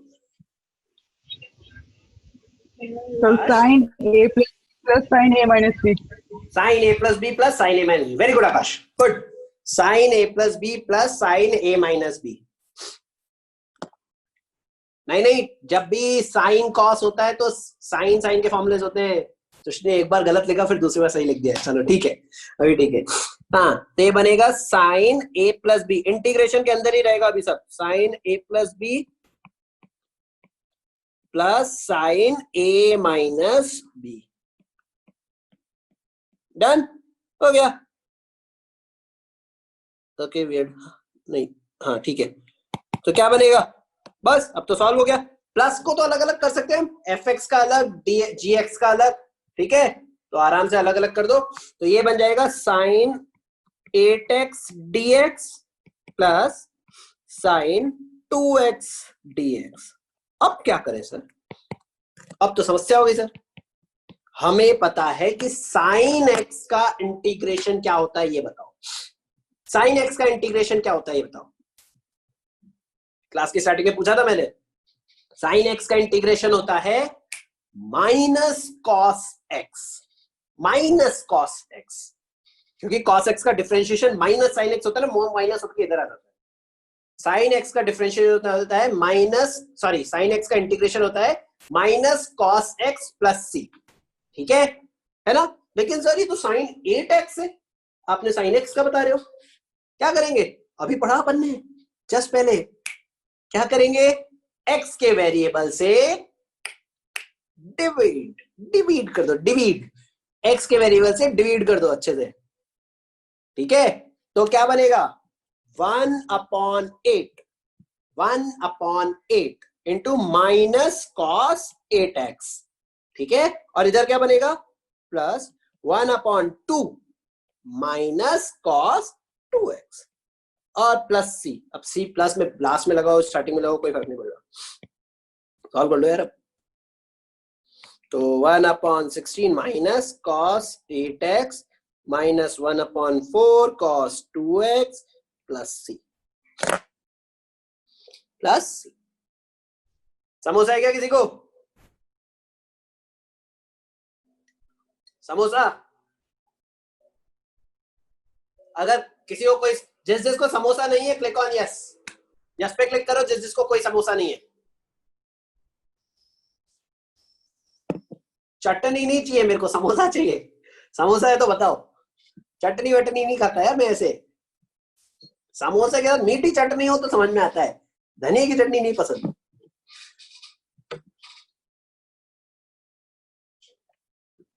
So sin a plus sin a minus b. Sine A plus B plus sine A minus B. Very good Akash, good. Sine A plus B plus sine A minus B. नहीं नहीं, जब भी साइन कॉस होता है तो sign sign के formulas होते हैं। तो उसने एक बार गलत लिखा, फिर दूसरी बार सही लिख दिया। चलो ठीक है, अभी ठीक है। हाँ, तो ये बनेगा sign A plus B, integration के अंदर ही रहेगा अभी सब। Sign A plus B plus sine A minus B. Done हो गया। ओके वियर्ड नहीं, हाँ ठीक है। तो क्या बनेगा? बस अब तो सॉल्व हो गया। प्लस को तो अलग अलग कर सकते हैं हम, एफ एक्स का अलग, जी एक्स का अलग, ठीक है। तो आराम से अलग अलग कर दो। तो ये बन जाएगा sine 8x dx plus sine 2x dx। अब क्या करें सर? अब तो समस्या हो गई सर। हमें पता है कि साइन x का इंटीग्रेशन क्या होता है, ये बताओ। साइन x का इंटीग्रेशन क्या होता है, ये बताओ। क्लास की स्टार्टिंग में पूछा था मैंने। साइन x का इंटीग्रेशन होता है minus cos x, minus cos x, क्योंकि कॉस x का डिफरेंशिएशन माइनस साइन x होता है ना, माइनस होकर इधर आ जाता है। साइन x का डिफरेंशिएशन होता है माइनस, सॉरी, साइन x का इंटीग्रेशन होता है minus cos x plus c, ठीक है ना। लेकिन सर ये तो साइन 8x है, आपने साइन x का बता रहे हो। क्या करेंगे? अभी पढ़ा अपन ने जस्ट पहले। क्या करेंगे? x के वेरिएबल से डिवीड कर दो, डिवीड, x के वेरिएबल से डिवीड कर दो अच्छे से, ठीक है। तो क्या बनेगा? 1/8, 1/8 इंटू माइनस कॉस 8x, ठीक है। और इधर क्या बनेगा? प्लस 1/2 माइनस कॉस 2x और प्लस c। अब c प्लस में लास्ट में लगाओ, स्टार्टिंग में लगाओ, कोई फर्क नहीं पड़ेगा। सॉल्व कर लो यार अब। तो 1/16 minus cos 8x minus 1/4 cos 2x plus c, plus c। Samosa है क्या किसी को? समोसा? अगर किसी को कोई, जिसको समोसा नहीं है, क्लिक ऑन यस, यस पे क्लिक करो जिसको कोई समोसा नहीं है। चटनी नहीं चाहिए मेरे को, समोसा चाहिए। समोसा है तो बताओ। चटनी वटनी नहीं खाता यार मैं ऐसे। समोसा के साथ मीठी चटनी हो तो समझ में आता है, धनिया की चटनी नहीं पसंद।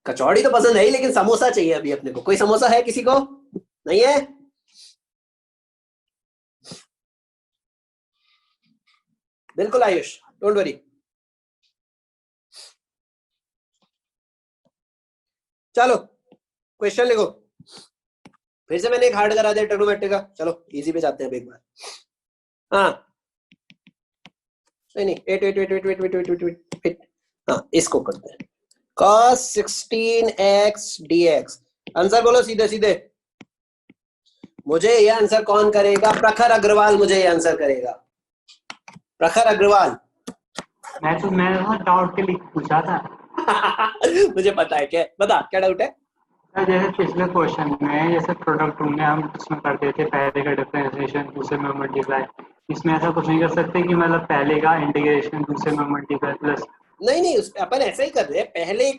कचौड़ी तो पसंद है ही, लेकिन समोसा चाहिए अभी अपने को। कोई समोसा है किसी को? नहीं है? बिल्कुल आयुष, डोंट वरी। चलो क्वेश्चन लिखो। फिर से मैंने एक हार्ड करा दिया ट्रिग्नोमेट्री का। चलो इजी पे जाते हैं अब एक बार। हाँ नहीं, wait wait wait wait wait wait wait wait wait, हाँ इसको करते हैं। cos 16x dx। आंसर बोलो सीधे सीधे। मुझे ये आंसर कौन करेगा? प्रखर अग्रवाल मुझे ये आंसर करेगा। प्रखर अग्रवाल। मैं डाउट के लिए पूछा था। मुझे पता है। क्या बता, क्या डाउट है? जैसे पिछले क्वेश्चन में जैसे प्रोडक्ट रूल में हम इसमें करते थे पहले का डिफरेंशिएशन दूसरे में मल्टीप्लाई, इसमें ऐसा कुछ नहीं कर सकते कि मतलब पहले का इंटीग्रेशन दूसरे में मल्टीप्लाई प्लस? नहीं नहीं, अपन ऐसा ही कर रहे हैं। पहले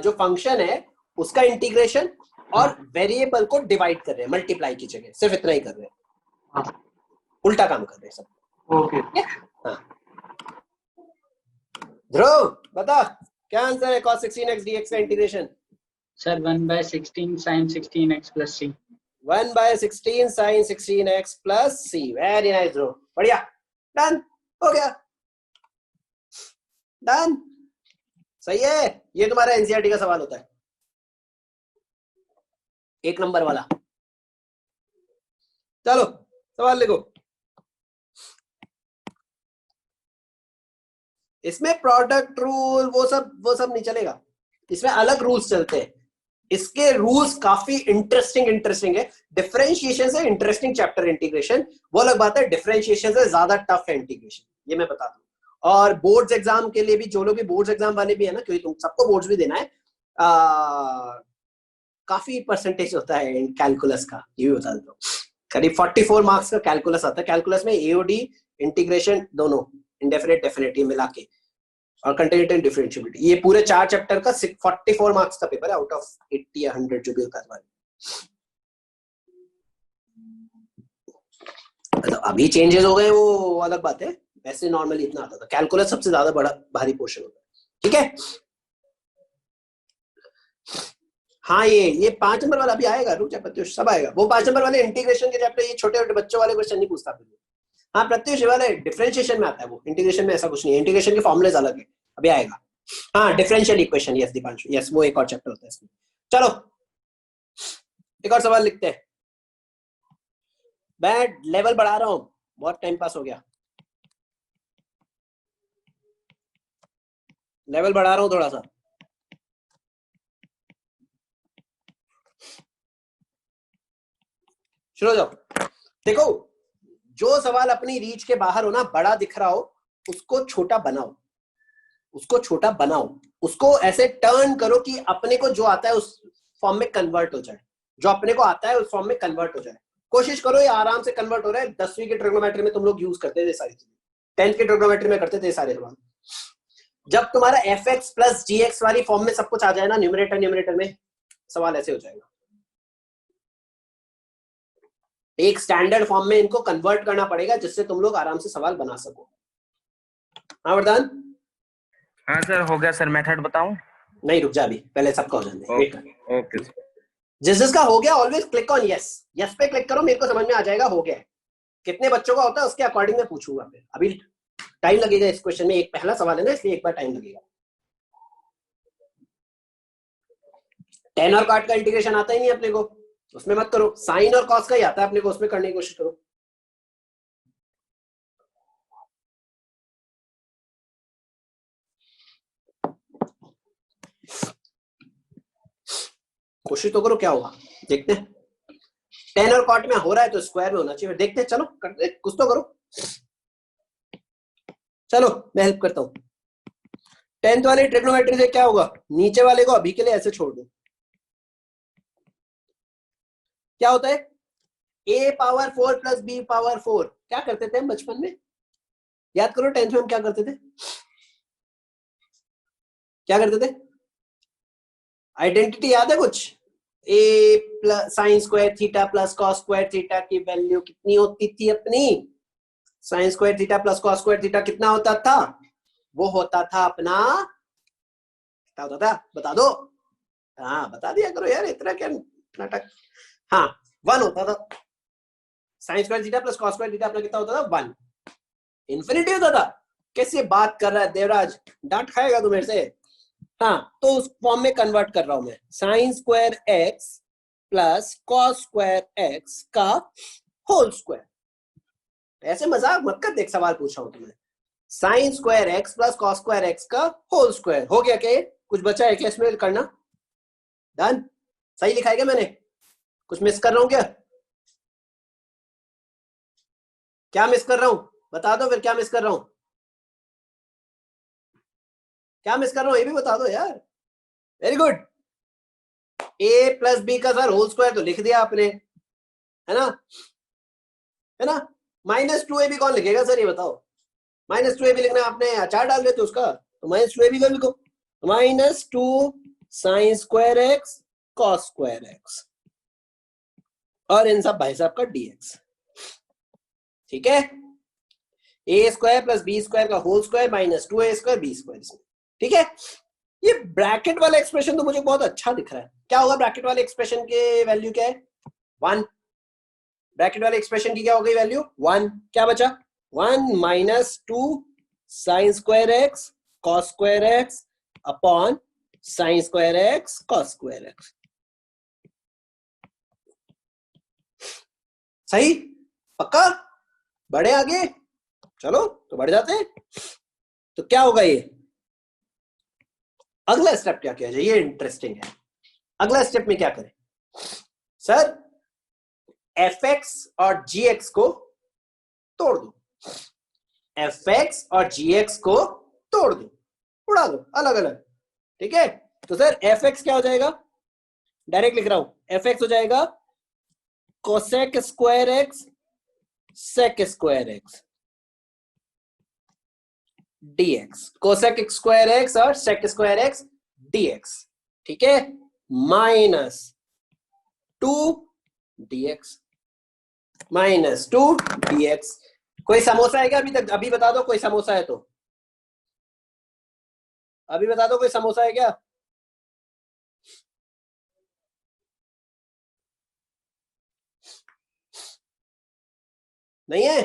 जो फंक्शन है उसका इंटीग्रेशन और वेरिएबल को डिवाइड कर रहे हैं मल्टीप्लाई की जगह, सिर्फ इतना ही कर रहे हैं। उल्टा काम कर रहे हैं सब। ओके। हाँ ध्रुव बता, क्या आंसर है cos 16x dx का integration? Sir 1/16 sin 16x plus c। 1/16 sin 16x plus c। Very nice Dhruv, बढ़िया। डन हो गया, डन। सही है, ये तुम्हारा एनसीईआरटी का सवाल होता है, 1 नंबर वाला। चलो सवाल लिखो। इसमें प्रोडक्ट रूल वो सब नहीं चलेगा, इसमें अलग रूल्स चलते हैं। इसके रूल्स काफी इंटरेस्टिंग है। डिफरेंशिएशन से इंटरेस्टिंग चैप्टर इंटीग्रेशन, वो अलग बात है। डिफरेंशिएशन से ज्यादा टफ है इंटीग्रेशन, ये मैं बता दूं। और बोर्ड्स एग्जाम के लिए भी, जो लोग भी बोर्ड्स एग्जाम वाले भी है ना, क्योंकि तुम सबको बोर्ड्स भी देना है, काफी परसेंटेज होता है कैलकुलस का, ये भी बता दो। करीब 44 मार्क्स का कैलकुलस आता है। कैलकुलस में एओडी इंटीग्रेशन दोनों, इंडेफिनिट डेफिनिट ये मिला के, और कंटिन्यूटी एंड डिफरेंशिएबिलिटी, ये पूरे 4 चैप्टर का 44 मार्क्स का पेपर है आउट ऑफ 80 या 100 जो भी होता है। तो अभी चेंजेस हो गए, वो अलग बात है। वैसे नॉर्मली इतना आता था। कैलकुलस सबसे ज्यादा बड़ा भारी पोर्शन होता है, ठीक है। हाँ, ये 5 नंबर वाला भी आएगा, रुक जा प्रत्युष, सब आएगा। वो 5 नंबर वाले इंटीग्रेशन के चैप्टर, ये छोटे छोटे बच्चों वाले क्वेश्चन नहीं पूछता फिर। हाँ प्रत्युष, वाले डिफरेंशिएशन में आता है, वो इंटीग्रेशन में ऐसा कुछ नहीं है। इंटीग्रेशन के फॉर्मुलेज अलग है, अभी आएगा। हाँ differential equation, yes Deepanshu, yes वो एक और चैप्टर होता है इसमें। चलो एक और सवाल लिखते हैं। मैं लेवल बढ़ा रहा हूं, बहुत टाइम पास हो गया, लेवल बढ़ा रहा हूं थोड़ा सा। शुरू हो जाओ। देखो, जो सवाल अपनी रीच के बाहर हो ना, बड़ा दिख रहा हो, उसको छोटा बनाओ, उसको छोटा बनाओ, उसको ऐसे टर्न करो कि अपने को जो आता है उस फॉर्म में कन्वर्ट हो जाए, जो अपने को आता है उस फॉर्म में कन्वर्ट हो जाए। कोशिश करो, ये आराम से कन्वर्ट हो रहा है। 10वीं के ट्रिग्नोमेट्री में तुम लोग यूज करते थे सारी चीजें, 10th के ट्रिग्नोमेट्री में करते थे सारे सवाल। जब तुम्हारा fx प्लस gx वाली फॉर्म में सब कुछ आ जाए ना, न्यूमरेटर में, सवाल ऐसे हो जाएगा। एक स्टैंडर्ड फॉर्म में इनको कन्वर्ट करना पड़ेगा, जिससे तुम लोग आराम से सवाल बना सको। हाँ वरदान? हाँ सर, हो गया सर। मेथड बताऊं? नहीं रुक जा, अभी पहले सबका हो जाने दे। Okay sir. जिसका हो गया always click on yes, yes पे क्लिक करो, मेरे को समझ में आ जाएगा हो गया। कितने बच्चों का होता है उसके अकॉर्डिंग मैं पूछूंगा फिर। अभी टाइम लगेगा इस क्वेश्चन में, एक पहला सवाल है ना, इसलिए एक बार टाइम लगेगा। 10 और cot का इंटीग्रेशन आता ही नहीं अपने को, उसमें मत करो। साइन और कॉस का ही आता है अपने को, उसमें करने की कोशिश करो। कोशिश तो करो, क्या होगा देखते हैं। 10 और cot में हो रहा है तो स्क्वायर में होना चाहिए, देखते हैं। चलो करते, कुछ तो करो। चलो मैं हेल्प करता हूं। 10th वाले ट्रिग्नोमेट्री से क्या होगा, नीचे वाले को अभी के लिए ऐसे छोड़ दो। क्या होता है, a power 4 plus b power 4। क्या करते थे हम बचपन में, याद करो 10th में हम क्या करते थे, क्या करते थे? आइडेंटिटी याद है कुछ? a plus sine square theta plus cos square theta की वैल्यू कितनी होती थी अपनी? Sine square theta plus cos square theta कितना होता था? वो होता था अपना, क्या होता था बता दो। हाँ बता दिया करो यार, इतना क्या नाटक। हाँ 1 होता था। Sine square theta plus cos square theta अपना कितना होता था? 1। इन्फिनिटी होता था। कैसे बात कर रहा है देवराज, डांट खाएगा तू मेरे से। हाँ तो उस फॉर्म में कन्वर्ट कर रहा हूं मैं। Sine square x plus cos square x का होल स्क्वायर। ऐसे मजाक मत कर, देख सवाल पूछ रहा हूं तुम्हें। Sine square x plus cos square x का होल स्क्वायर हो गया। क्या कुछ बचा है क्या इसमें करना? डन, सही लिखा है क्या मैंने? कुछ मिस कर रहा हूं क्या? क्या मिस कर रहा हूं बता दो फिर, क्या मिस कर रहा हूं? क्या मिस कर रहा हूं ये भी बता दो यार। Very good. a plus B का सर होल स्क्वायर तो लिख दिया आपने, है ना, है ना। -2ab कौन लिखेगा सर ये बताओ? -2ab लिखना आपने, अचार डाल देते उसका, तो -2ab का लिखो। -2 sine square x cos square X, और इन सब भाई साहब का dx। ठीक है, a square plus B square का whole square -2a square B square. ठीक है, ये ब्रैकेट वाला एक्सप्रेशन तो मुझे बहुत अच्छा दिख रहा है। क्या होगा ब्रैकेट वाले एक्सप्रेशन के वैल्यू क्या है? 1। ब्रैकेट वाले एक्सप्रेशन की क्या हो गई वैल्यू? 1। क्या बचा? 1 -2 sine square x cos square x upon sine square x cos square x. सही? पक्का? बढ़े आगे? चलो तो बढ़ जाते हैं। तो क्या होगा ये? अगला स्टेप क्या किया जाए, ये इंटरेस्टिंग है। अगला स्टेप में क्या करें सर? fx और gx को तोड़ दो, fx और gx को तोड़ दो, उड़ा दो अलग अलग। ठीक है, तो सर fx क्या हो जाएगा? डायरेक्ट लिख रहा हूं, fx हो जाएगा cosec square X sec square X dx, cosec square X और सेक स्क्वायर एक्स dx। ठीक है, माइनस 2 dx, माइनस 2 dx। कोई समोसा है क्या अभी तक? अभी बता दो कोई समोसा है तो, अभी बता दो कोई समोसा है क्या? नहीं है?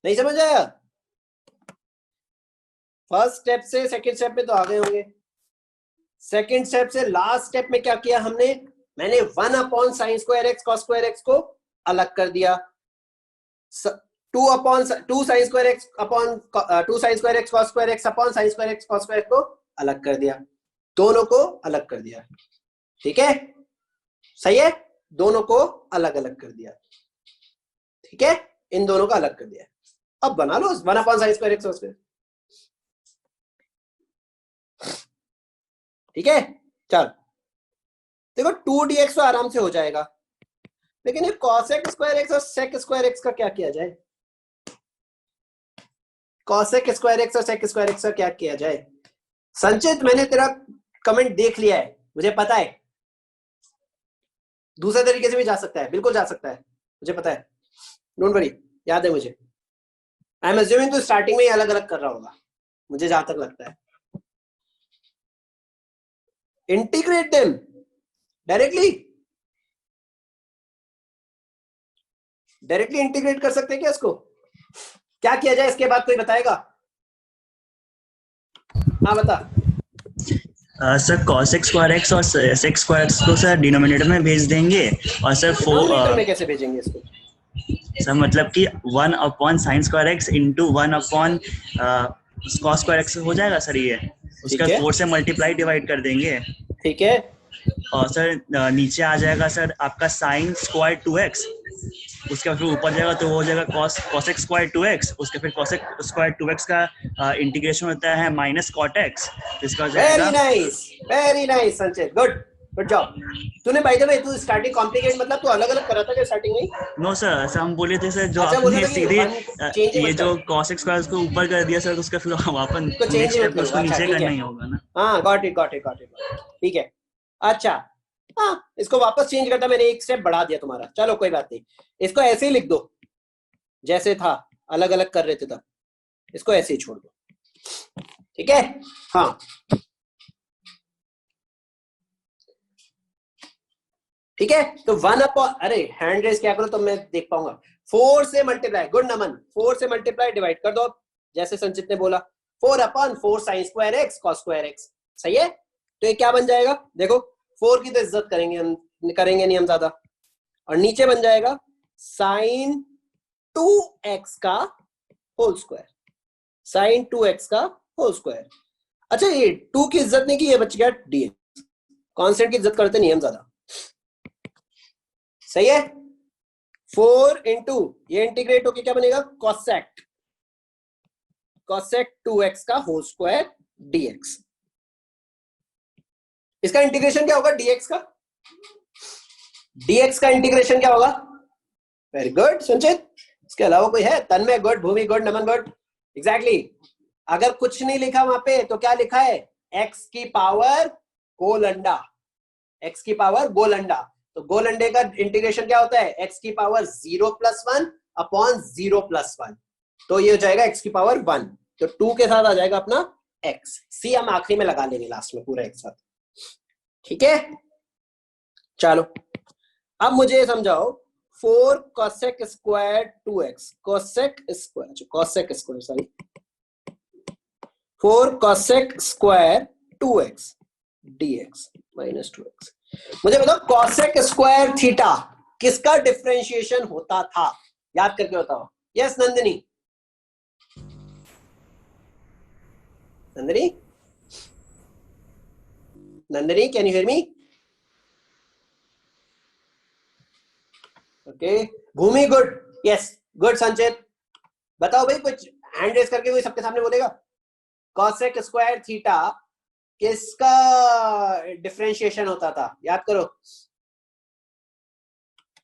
नहीं समझ आया? फर्स्ट स्टेप से सेकंड स्टेप में तो आ गए होंगे। सेकंड स्टेप से लास्ट स्टेप में क्या किया हमने? मैंने 1 upon sine square x cos square x को अलग कर दिया, 2 sine square x upon 2 sine square x cos square x upon sine square x cos square x को अलग कर दिया, दोनों को अलग कर दिया। ठीक है, सही है, दोनों को अलग अलग कर दिया। ठीक है, इन दोनों को अलग कर दिया। अब बना लो 1 upon sine square x cos square. ठीक है, चल देखो 2dx तो आराम से हो जाएगा, लेकिन ये cosec स्क्वायर एक्स और sec स्क्वायर एक्स का क्या किया जाए? cosec स्क्वायर एक्स और sec स्क्वायर एक्स का क्या किया जाए? संचित, मैंने तेरा कमेंट देख लिया है, मुझे पता है दूसरे तरीके से भी जा सकता है, बिल्कुल जा सकता है, मुझे पता है, डोंट वरी, याद है मुझे। आई एम अज्यूमिंग तो स्टार्टिंग में ही अलग अलग कर रहा होगा, मुझे जहां तक लगता है। Integrate them directly, directly integrate कर सकते हैं क्या इसको? क्या किया जाए इसके बाद, कोई बताएगा? हाँ बता। सर cosec स्क्वायर एक्स और sec स्क्वायर एक्स को सर डिनोमिनेटर में भेज देंगे, और सर डिनोमिनेटर में कैसे भेजेंगे इसको? सर मतलब कि 1 upon sine square x into 1 upon cos square x हो जाएगा सर ये, उसका 4 से मल्टीप्लाई डिवाइड कर देंगे। ठीक है, और सर नीचे आ जाएगा सर आपका साइन स्क्वायर 2x, उसके फिर ऊपर जाएगा तो वो हो जाएगा cosec स्क्वायर 2x, उसके फिर cosec स्क्वायर 2x का इंटीग्रेशन होता है माइनस cot x, इसका हो जाएगा। वेरी नाइस संचित, गुड जॉब। तूने बाय द वे तू स्टार्टिंग कॉम्प्लिकेट मतलब तू अलग अलग करा था क्या स्टार्टिंग में? नो सर, ऐसा हम बोले थे सर, जो अच्छा, आपने सीधे ये मत जो cosec स्क्वायर को ऊपर कर दिया सर, तो उसका फिर वापस नेक्स्ट स्टेप उसको नीचे करना ही होगा ना। हाँ, गॉट इट, ठीक है। अच्छा, हाँ, इसको वापस चेंज करता, मैंने एक स्टेप बढ़ा दिया तुम्हारा, चलो कोई बात नहीं, इसको ऐसे ही लिख दो जैसे था, अलग अलग कर रहे थे तब, इसको ऐसे ही छोड़ दो। ठीक है, हाँ ठीक है। तो 1 अपॉन, अरे हैंड रेस क्या करो तो मैं देख पाऊंगा। 4 से मल्टीप्लाई, गुड नमन, 4 से मल्टीप्लाई डिवाइड कर दो, जैसे संचित ने बोला, 4 upon 4 sine square x cos square x. सही है, तो ये क्या बन जाएगा? देखो 4 की तो इज्जत करेंगे नहीं हम ज्यादा, और नीचे बन जाएगा साइन 2x का होल स्क्वायर, साइन 2x का होल स्क्वायर। अच्छा, ये 2 की इज्जत नहीं की, ये बच गया dx, कांस्टेंट की इज्जत करते नहीं हम ज्यादा। सही है, 4 इंटू ये इंटीग्रेट होके क्या बनेगा? cosec 2x का होल स्क्वायर dx। इसका इंटीग्रेशन क्या होगा? dx का, dx का इंटीग्रेशन क्या होगा? वेरी गुड संचित, इसके अलावा कोई है? तन्मय गुड, भूमि गुड, नमन गुड, एग्जैक्टली। अगर कुछ नहीं लिखा वहां पे तो क्या लिखा है? x की पावर गोल अंडा, x की पावर गोल अंडा। तो गोल अंडे का इंटीग्रेशन क्या होता है? x की पावर 0 + 1 अपॉन 0 + 1, तो ये हो जाएगा x की पावर 1, तो 2 के साथ आ जाएगा अपना x, सी हम आखिरी में लगा लेंगे लास्ट में पूरा एक साथ। ठीक है, चलो अब मुझे समझाओ 4 cosec square 2x, cosec square sorry 4 cosec square 2x dx minus 2x। मुझे बताओ cosec स्क्वायर थीटा किसका डिफरेंशिएशन होता था, याद करके बताओ। Yes Nandini, Nandini, Nandini, can you hear me? Okay, Bhumi good, yes good. Sanchit बताओ भाई, कुछ हैंड रेज करके कोई सबके सामने बोलेगा। cosec स्क्वायर थीटा किसका डिफरेंशिएशन होता था, याद करो,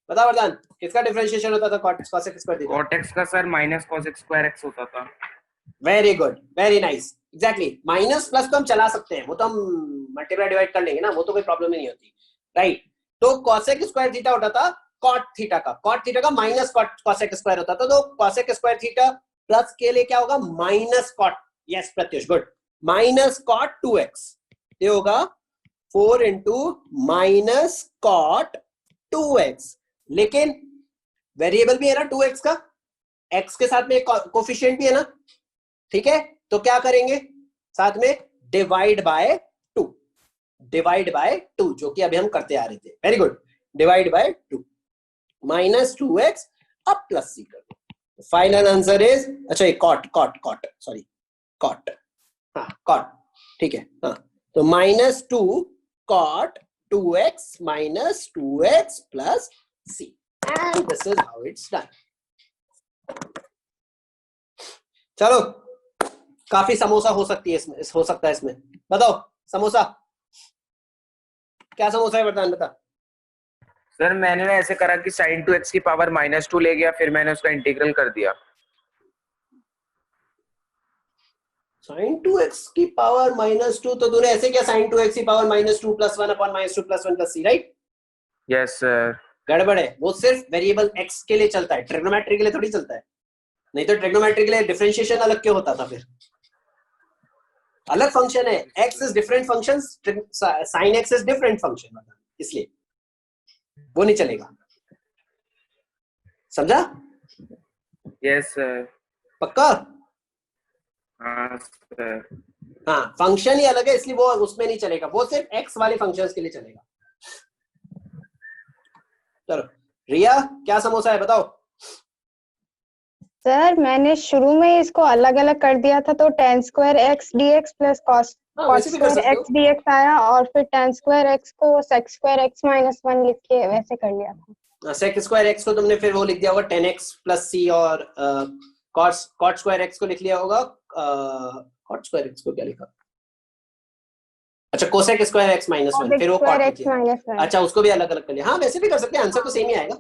बताओ वरदान, किसका डिफरेंशिएशन होता था cosec square theta? cot x का sir minus cos square x होता था। Very good, very nice, exactly. Minus plus तो हम चला सकते हैं, वो तो हम मल्टीप्लाई डिवाइड कर लेंगे ना, वो तो कोई प्रॉब्लम ही नहीं होती, राइट। तो cosec स्क्वायर थीटा होता था cot थीटा का माइनस cosec स्क्वायर होता था। तो cosec स्क्वायर थीटा प्लस के लिए क्या होगा, minus cot। Yes Pratyush, good, minus cot 2x, ये होगा 4 इंटू माइनस cot 2x। लेकिन वेरिएबल भी है ना 2x का, x के साथ में कोफिशिएंट भी है ना, ठीक है। तो क्या करेंगे साथ में, डिवाइड बाय 2, डिवाइड बाय 2, जो कि अभी हम करते आ रहे थे। Very good, divide by 2, minus 2x अब प्लस c कर दो। फाइनल आंसर इज, अच्छा ये cot सॉरी cot, हाँ cot, ठीक है, हाँ। तो minus 2 cot 2x minus 2x plus c, and this is how it's done. चलो, काफी समोसा हो सकती है इसमें, हो सकता है इसमें, बताओ समोसा, क्या समोसा है वरदान, बता। सर मैंने ना ऐसे करा कि sin 2x की पावर -2 ले गया, फिर मैंने उसका इंटीग्रल कर दिया। sin 2x की पावर -2, तो तूने ऐसे क्या, sin 2x की power -2 plus 1 upon -2 plus 1 plus c, right? Yes sir. गड़बड़ है, वो सिर्फ वेरिएबल x के लिए चलता है, ट्रिग्नोमेट्री के लिए थोड़ी चलता है। नहीं तो ट्रिग्नोमेट्री के लिए डिफरेंशिएशन अलग क्यों होता था, फिर अलग फंक्शन है, x is different function, sin x is different function, इसलिए वो नहीं चलेगा, समझा? Yes sir. पक्का? हाँ सर। हाँ, फंक्शन ही अलग है, इसलिए वो उसमें नहीं चलेगा, वो सिर्फ x वाले फंक्शंस के लिए चलेगा। चलो रिया, क्या समोसा है बताओ। सर मैंने शुरू में इसको अलग अलग कर दिया था, तो tan square x dx plus cos वैसे भी कर स्क्वायर सकते हो। x dx आया, और फिर tan स्क्वायर x को sec स्क्वायर x माइनस 1 लिख के वैसे कर लिया था। सेक स्क्वायर x को तुमने फिर वो लिख दिया होगा 10x प्लस c, और cot स्क्वायर x को लिख लिया होगा, cot स्क्वायर x को क्या लिखा, अच्छा कोसेक स्क्वायर x माइनस 1, फिर वो cot लिख लिया, अच्छा उसको भी अलग अलग कर लिया। हाँ वैसे भी कर सकते हैं, आंसर तो सेम ही आएगा।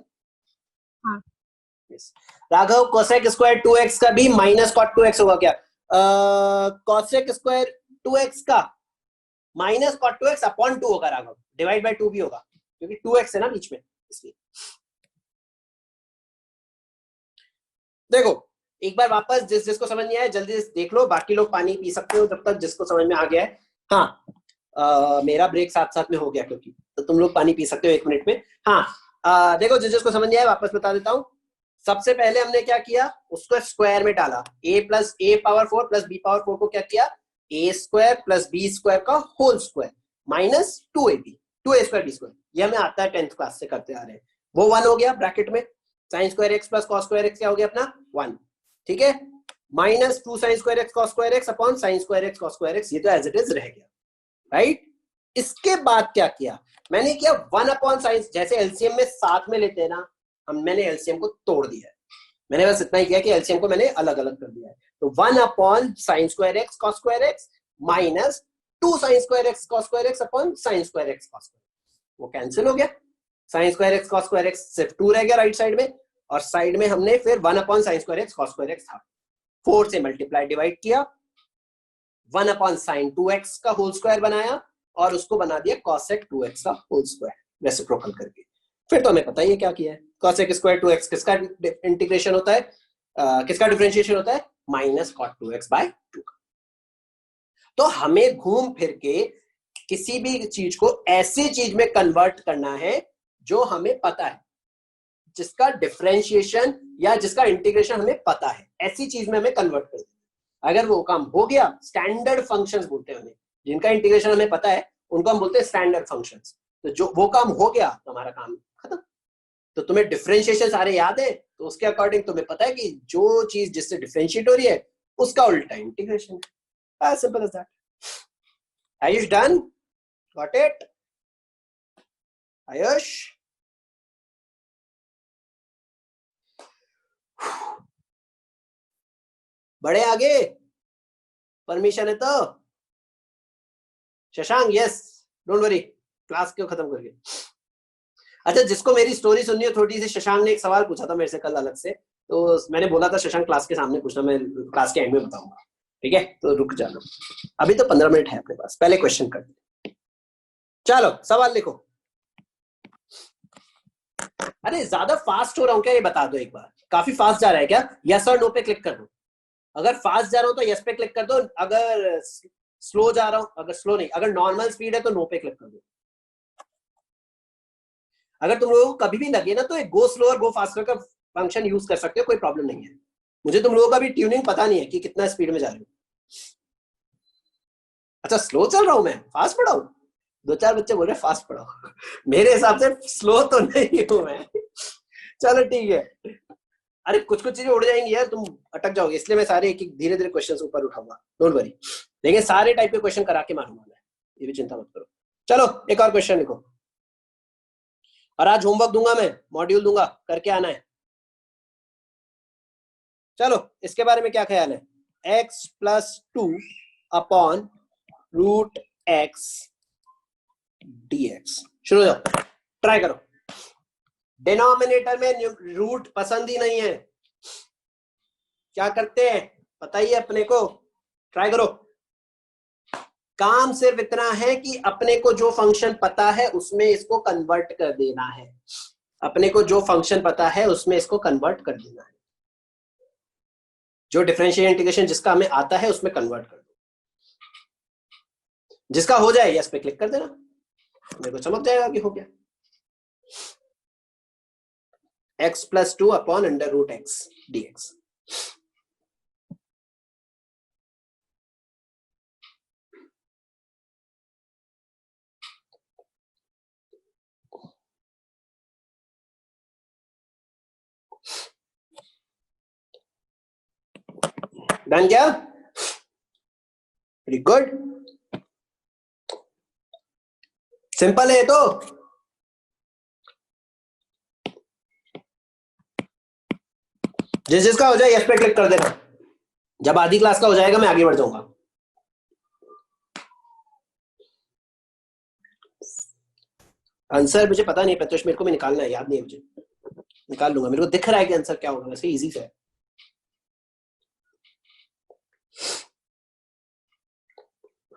हाँ। राघव, कोसेक स्क्वायर 2x का भी माइनस cot 2x होगा क्या? कोसेक स्क्वायर 2x का माइनस cot 2x अपॉन 2 होगा राघव, डिवाइड बाय 2 भी होगा, क्योंकि 2x है ना बीच में, इसलिए। देखो एक बार वापस, जिसको समझ नहीं आया जल्दी देख लो, बाकी लोग पानी पी सकते हो जब तक जिसको समझ में आ गया है। हाँ मेरा ब्रेक साथ साथ में हो गया, क्योंकि तो तुम लोग पानी पी सकते हो 1 मिनट में। हाँ देखो जिसको समझ नहीं आया वापस बता देता हूँ। सबसे पहले हमने क्या किया, उसको स्क्वायर में डाला, a plus a power 4 plus b power 4 को क्या किया, a square plus b square का whole square minus 2ab, 2a square b square, ये हमें आता है 10th क्लास से करते आ रहे हैं। वो 1 हो गया ब्रैकेट में, sin square x plus cos square x क्या हो गया अपना 1, ठीक है, minus 2 sin square x cos square x upon sin square x cos square x, ये तो एज इट इज रह गया, राइट। इसके बाद क्या किया मैंने, किया 1 अपॉन साइन, जैसे एलसीएम में साथ में लेते हैं ना मैंने एलसीएम को तोड़ दिया है, मैंने बस इतना ही किया कि एलसीएम को मैंने अलग अलग कर दिया है। तो 1 upon sine square x cos square x minus 2 sin square x cos square x upon sin square x cos square, वो कैंसिल हो गया, sin square x cos square x सिर्फ 2 रह गया राइट साइड में, और साइड में हमने फिर 1 upon sin square x cos square x था, 4 से मल्टीप्लाई डिवाइड किया, 1 अपॉन sin 2x का होल स्क्वायर बनाया, और उसको बना दिया cosec 2x का होल स्क्वायर रेसिप्रोकल करके। फिर तो हमें पता ही है क्या किया है, cosec स्क्वायर 2x किसका इंटीग्रेशन होता है, किसका डिफरेंशिएशन होता है, माइनस cot 2x बाय 2 का। तो हमें घूम फिर के किसी भी चीज को ऐसी चीज में कन्वर्ट करना है जो हमें पता है, जिसका डिफरेंशिएशन या जिसका इंटीग्रेशन हमें पता है, ऐसी चीज में हमें कन्वर्ट करना है। अगर वो काम हो गया, स्टैंडर्ड फंक्शंस बोलते हैं उन्हें, जिनका इंटीग्रेशन हमें पता है उनको हम बोलते हैं स्टैंडर्ड फंक्शंस। तो जो वो काम हो गया तो हमारा काम खत्म। तो तुम्हें डिफरेंशिएशन सारे याद है, तो उसके अकॉर्डिंग तुम्हें पता है कि जो चीज जिससे डिफरेंशिएट हो रही है उसका उल्टा इंटीग्रेशन है। As simple as that. Ayush done? Got it? Ayush बड़े आगे, परमिशन है तो। Shashank yes, don't worry, class क्यों खत्म करके। अच्छा, जिसको मेरी स्टोरी सुननी हो थोड़ी सी, शशांक ने एक सवाल पूछा था मेरे से कल अलग से, तो मैंने बोला था शशांक क्लास के सामने पूछना, मैं क्लास के एंड में बताऊंगा, ठीक है? तो रुक जाना, अभी तो 15 मिनट है अपने पास, पहले क्वेश्चन कर। चलो सवाल लिखो। अरे ज्यादा फास्ट हो रहा हूँ क्या, ये बता दो एक बार। काफी फास्ट जा रहा है क्या? यस और नो पे क्लिक कर दो। अगर फास्ट जा रहा हूँ तो यस पे क्लिक कर दो, अगर स्लो जा रहा हूँ, अगर स्लो नहीं, अगर नॉर्मल स्पीड है तो नो पे क्लिक कर दो। अगर तुम लोगों को कभी भी लगे ना तो एक गो स्लो और गो फास्टर का फंक्शन यूज कर सकते हो, कोई प्रॉब्लम नहीं है। मुझे तुम लोगों का भी ट्यूनिंग पता नहीं है कि कितना स्पीड में जा रहे हो। अच्छा, स्लो चल रहा हूं मैं, फास्ट पढ़ाऊं? 2-4 बच्चे बोल रहे फास्ट पढ़ाओ। मेरे हिसाब से स्लो तो नहीं हूं मैं। चलो ठीक है। अरे कुछ कुछ चीजें उड़ जाएंगी यार, तुम अटक जाओगे, इसलिए मैं सारे एक एक धीरे धीरे क्वेश्चन ऊपर उठाऊंगा, डोंट वरी। लेकिन सारे टाइप के क्वेश्चन करा के मारूंगा मैं, ये भी चिंता मत करो। चलो एक और क्वेश्चन लिखो, और आज होमवर्क दूंगा मैं, मॉड्यूल दूंगा, करके आना है। चलो इसके बारे में क्या ख्याल है? x + 2 upon √x dx। शुरू हो जाओ, ट्राई करो। डिनोमिनेटर में रूट पसंद ही नहीं है, क्या करते हैं बताइए अपने को, ट्राई करो। काम सिर्फ इतना है कि अपने को जो फंक्शन पता है उसमें इसको कन्वर्ट कर देना है। अपने को जो फंक्शन पता है उसमें इसको कन्वर्ट कर देना है। जो डिफरेंशियल इंटीग्रेशन जिसका हमें आता है उसमें कन्वर्ट कर दो। जिसका हो जाए यस पे क्लिक कर देना, मेरे को समझ जाएगा कि हो गया। x + 2 upon √x dx। Done क्या? वेरी गुड, सिंपल है तो। जिस जिसका हो जाए यस पे क्लिक कर देना। जब आधी क्लास का हो जाएगा मैं आगे बढ़ जाऊंगा। आंसर मुझे पता नहीं प्रत्युष, मेरे को भी निकालना है, याद नहीं है मुझे, निकाल लूंगा। मेरे को दिख रहा है कि आंसर क्या होगा, वैसे इजी है।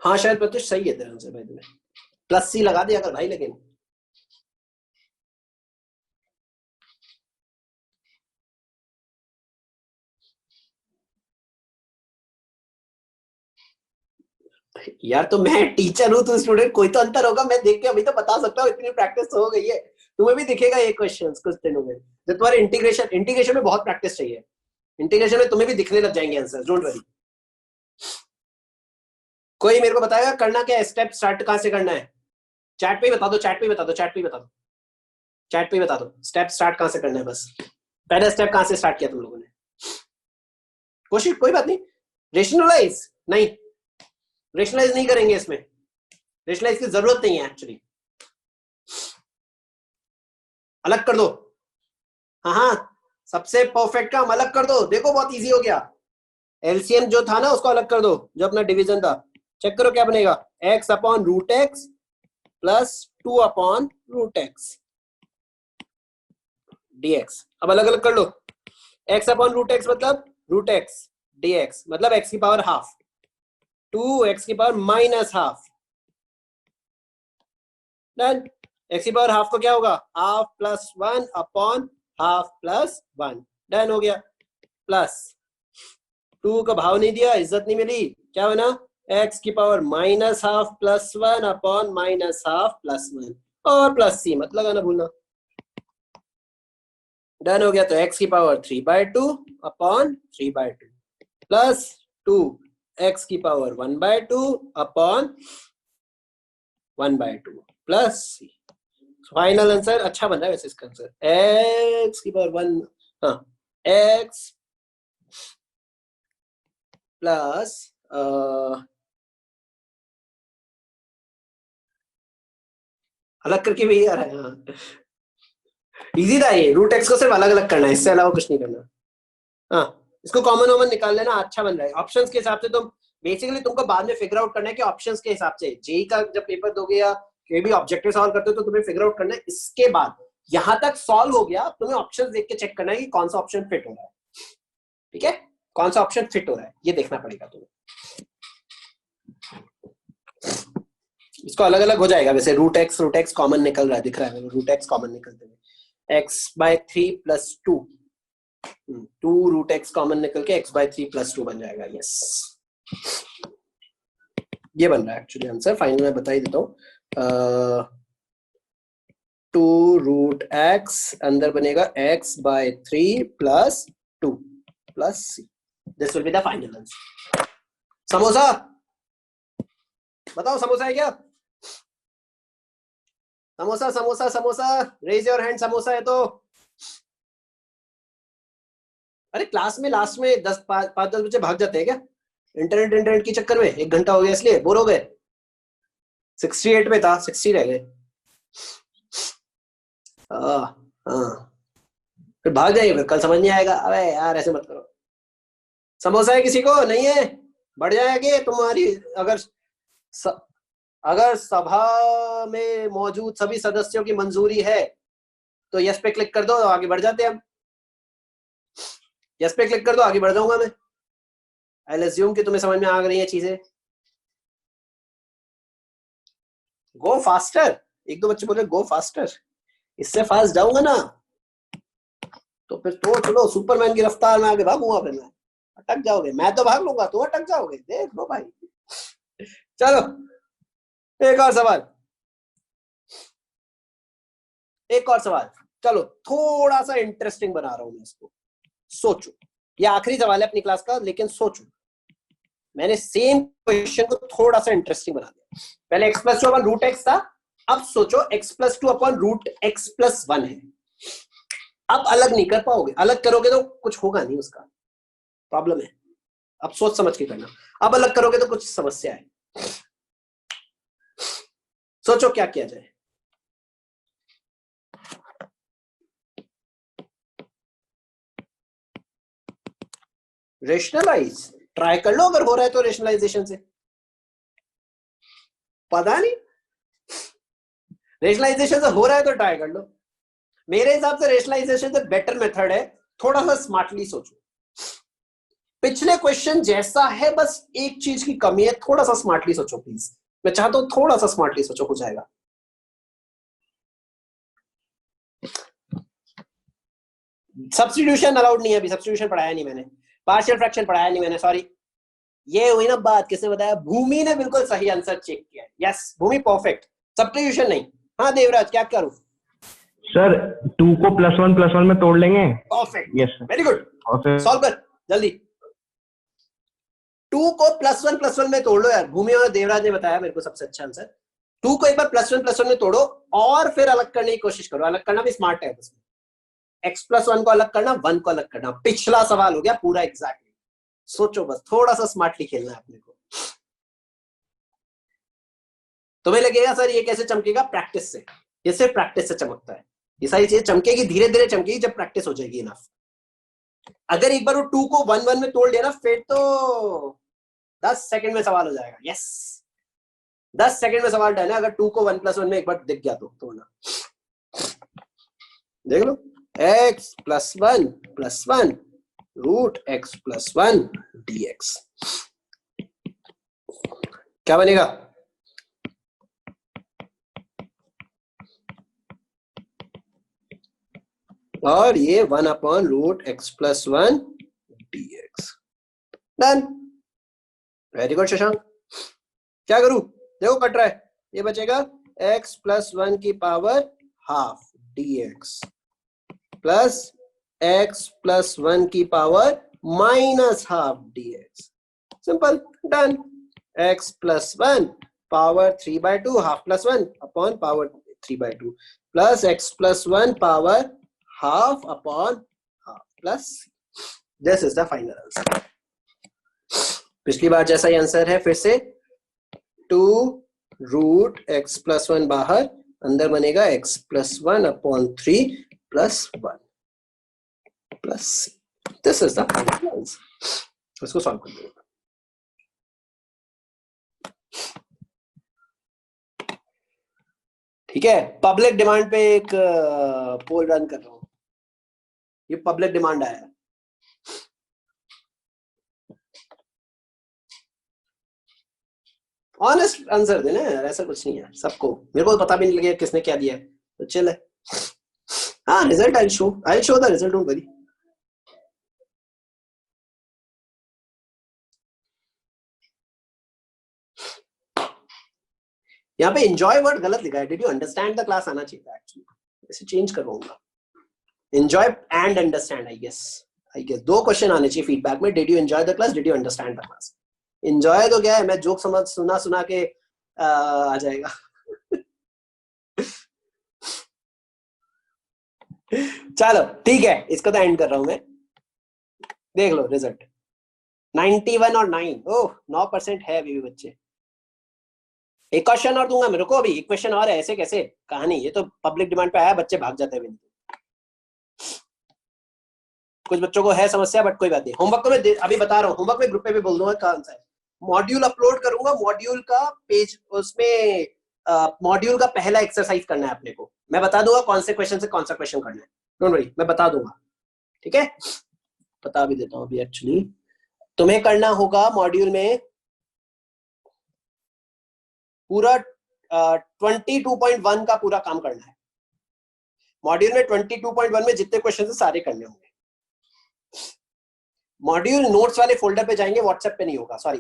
हाँ शायद प्रत्युष सही है तेरा आंसर, भाई तुम्हें +C लगा दिया कर भाई। लेकिन यार तो मैं टीचर हूं, तो स्टूडेंट, कोई तो अंतर होगा, मैं देख के अभी तो बता सकता हूँ, इतनी प्रैक्टिस तो हो गई है। तुम्हें भी दिखेगा ये क्वेश्चंस कुछ दिनों में, जब तुम्हारे इंटीग्रेशन में बहुत प्रैक्टिस चाहिए। इंटीग्रेशन में तुम्हें भी दिखने लग जाएंगे आंसर, डोंट वरी। कोई मेरे को बताएगा करना क्या है, स्टेप स्टार्ट कहां से करना है? चैट पे ही बता दो, चैट पे ही बता दो, चैट पे ही बता दो, चैट पे ही बता दो स्टेप स्टार्ट कहां से करना है। बस पहला स्टेप कहां से स्टार्ट किया तुम लोगों ने? कोशिश, कोई बात नहीं, रेशनलाइज नहीं, रेशनलाइज नहीं करेंगे इसमें, रेशनलाइज की जरूरत नहीं है एक्चुअली। अलग कर दो, हाँ सबसे परफेक्ट काम अलग कर दो। देखो बहुत इजी हो गया। एलसीएम जो था ना उसको अलग कर दो, जो अपना डिवीजन था। चेक करो क्या बनेगा, x upon √x + 2 upon √x dx। अब अलग अलग कर लो, x अपॉन √x मतलब √x dx मतलब x की पावर ½ 2x की पावर -½ डन। x की पावर ½ को क्या होगा, ½ + 1 अपॉन ½ + 1 डन हो गया। प्लस 2 का भाव नहीं दिया, इज्जत नहीं मिली, क्या बना, x की पावर -½ + 1 अपॉन -½ + 1 और +c मत लगाना भूलना। डन हो गया। तो x की पावर 3/2 अपॉन 3/2 प्लस 2x की power 1/2 upon 1/2 plus c। Final answer अच्छा बन रहा है वैसे इसका आंसर, x की पावर 1, हाँ x प्लस अलग करके भी आ रहा है। हाँ इजी था ये, रूट एक्स को सिर्फ अलग अलग करना है, इससे अलावा कुछ नहीं करना। हाँ इसको कॉमन निकाल लेना, अच्छा बन रहा है। ऑप्शंस के हिसाब से तुम बेसिकली तुमको बाद में फिगर आउट करना है कि ऑप्शंस के हिसाब से जेई का जब पेपर दोगे या कोई भी ऑब्जेक्टिव सॉल्व करते हो तो तुम्हें फिगर आउट करना है। इसके बाद यहां तक सॉल्व हो गया, तुम्हें ऑप्शंस देख के चेक करना है कि कौन सा ऑप्शन फिट हो रहा है। ठीक है, कौन सा ऑप्शन फिट हो रहा है ये देखना पड़ेगा तुम्हें। इसको अलग अलग हो जाएगा वैसे, रूट एक्स कॉमन निकल रहा है, दिख रहा है रूट एक्स कॉमन निकलते हुए, x/3 + 2 2 रूट एक्स कॉमन निकल के x/3 + 2 बन जाएगा। यस ये बन रहा है एक्चुअली आंसर। फाइनल में बता ही देता हूँ, 2 रूट एक्स अंदर बनेगा x/3 + 2 + c। This will be the final answer. Samosa बताओ, समोसा है क्या? Samosa samosa samosa, raise your hand samosa है तो। अरे क्लास में लास्ट में 5-10 बच्चे भाग जाते हैं क्या इंटरनेट के चक्कर में? 1 घंटा हो गया इसलिए बोर हो गए। 68 पे था, 60 रह गए। फिर भाग जाइए, फिर कल समझ नहीं आएगा। अबे यार ऐसे मत करो। समोसा है किसी को? नहीं है? बढ़ जाएगी तुम्हारी। अगर सभा में मौजूद सभी सदस्यों की मंजूरी है तो यस पे क्लिक कर दो, आगे बढ़ जाते हैं हम। यस पे क्लिक कर दो, आगे बढ़ जाऊंगा मैं। आई विल अज्यूम कि तुम्हें समझ में आ रही है चीजें। गो फास्टर, 1-2 बच्चे बोले गो फास्टर। इससे फास्ट जाऊंगा ना तो फिर तो चलो सुपरमैन की रफ्तार में आगे भागूंगा, फिर मैं अटक जाओगे। मैं तो भाग लूंगा, तुम अटक जाओगे। देख लो भाई। चलो एक और सवाल, एक और सवाल। चलो थोड़ा सा इंटरेस्टिंग बना रहा हूं मैं इसको। सोचो, ये आखिरी सवाल है अपनी क्लास का, लेकिन सोचो। मैंने सेम क्वेश्चन को थोड़ा सा इंटरेस्टिंग बना दिया। पहले x+2 √ x था, अब सोचो x+2 √ x+1 है। अब अलग नहीं कर पाओगे, अलग करोगे तो कुछ होगा नहीं, उसका प्रॉब्लम है। अब सोच समझ के करना, अब अलग करोगे तो कुछ समस्या है। सोचो क्या किया जाए। रेशनलाइज ट्राई कर लो, अगर हो रहा है तो रेशनलाइजेशन से। पता नहीं, रेशनलाइजेशन से हो रहा है तो ट्राई कर लो। मेरे हिसाब से रेशनलाइजेशन से बेटर मेथड है, थोड़ा सा स्मार्टली सोचो। पिछले क्वेश्चन जैसा है, बस एक चीज की कमी है, थोड़ा सा स्मार्टली सोचो प्लीज। मैं चाहता हूं थोड़ा सा स्मार्टली सोचो, हो जाएगा। सब्स्टिट्यूशन अलाउड नहीं है अभी, सब्स्टिट्यूशन पढ़ाया नहीं मैंने, पार्शियल फ्रैक्शन पढ़ाया नहीं मैंने, सॉरी। ये हुई ना बात, किसने बताया? भूमि ने बिल्कुल सही आंसर चेक किया। यस भूमि परफेक्ट, सब्स्टिट्यूशन नहीं। हाँ देवराज क्या करूं? सर 2 को +1 में तोड़ लेंगे। Perfect, yes very good. Solve कर जल्दी। 2 को +1 में तोड़ लो यार। भूमि और देवराज ने बताया मेरे को सबसे अच्छा आंसर। 2 को एक बार +1 में तोड़ो और फिर अलग करने की कोशिश करो। अलग करना भी स्मार्ट है उसमें। x+1 को अलग करना, 1 को अलग करना। पिछला सवाल हो गया पूरा एग्जैक्टली। सोचो बस, थोड़ा सा स्मार्टली खेलना है अपने को। तुम्हें लगेगा सर ये कैसे चमकेगा? प्रैक्टिस से। ये सिर्फ प्रैक्टिस से चमकता है। ये सारी चीजें चमकेगी, धीरे धीरे चमकेगी जब प्रैक्टिस हो जाएगी इनफ। अगर एक बार वो 2 को 1 में तोड़ लिया ना, फिर तो 10 सेकंड में सवाल हो जाएगा। यस 10 सेकंड में सवाल डन है। अगर 2 को 1+1 में एक बार दिख गया तो तोड़ना। देख लो, x+1 + 1 √x+1 dx क्या बनेगा? और ये 1/√x+1 dx done. Very good Shashank. क्या करूं? देखो कट रहा है। ये बचेगा x+1 की पावर ½ dx प्लस x+1 की power -½ dx। Simple, done. x plus 1 power 3/2 half plus 1 upon power 3/2 plus x plus 1 power half upon half plus, this is the final answer. पिछली बार जैसा ही आंसर है, फिर से 2√x प्लस 1 बाहर, अंदर बनेगा x plus 1 upon 3 plus 1 plus, this is the final answer. इसको solve कर दो। ठीक है, पब्लिक डिमांड पे एक पोल रन कर रहा हूं, ये पब्लिक डिमांड आया है। ऑनेस्ट आंसर देना यार, ऐसा कुछ नहीं है सबको, मेरे को पता भी नहीं लगे किसने क्या दिया है, तो चल है। हाँ, result I show the result, don't worry. यहाँ पे एंजॉय वर्ड गलत लिखा है, did you understand the class आना चाहिए था एक्चुअली, इसे चेंज करवाऊंगा। Enjoy and understand, I guess 2 question आने चाहिए फीडबैक में, did you enjoy the class, did you understand the class. Enjoy तो क्या है, मैं जोक समझ सुना के आ जाएगा। चलो ठीक है, इसको तो एंड कर रहा हूं मैं। देख लो रिजल्ट 91 और 9, ओह 9% है अभी भी बच्चे। एक क्वेश्चन और दूंगा मेरे को, अभी एक क्वेश्चन और है, ऐसे कैसे कहानी, ये तो पब्लिक डिमांड पे आया, बच्चे भाग जाते हैं। कुछ बच्चों को है समस्या, बट कोई बात नहीं। होमवर्क तो मैं अभी बता रहा हूँ, होमवर्क में ग्रुप पे भी बोल दूंगा कौन सा है। मॉड्यूल अपलोड करूंगा, मॉड्यूल का पेज, उसमें मॉड्यूल का पहला एक्सरसाइज करना है अपने को, मैं बता दूंगा कौन से क्वेश्चन से कौन सा क्वेश्चन करना है, डोंट वरी, मैं बता दूंगा। ठीक है, बता भी देता हूँ अभी। एक्चुअली तुम्हें करना होगा मॉड्यूल में पूरा 22.1 का पूरा काम करना है। मॉड्यूल में 22.1 में जितने क्वेश्चन है सारे करने होंगे। मॉड्यूल नोट्स वाले फोल्डर पे जाएंगे, व्हाट्सएप पे नहीं होगा, सॉरी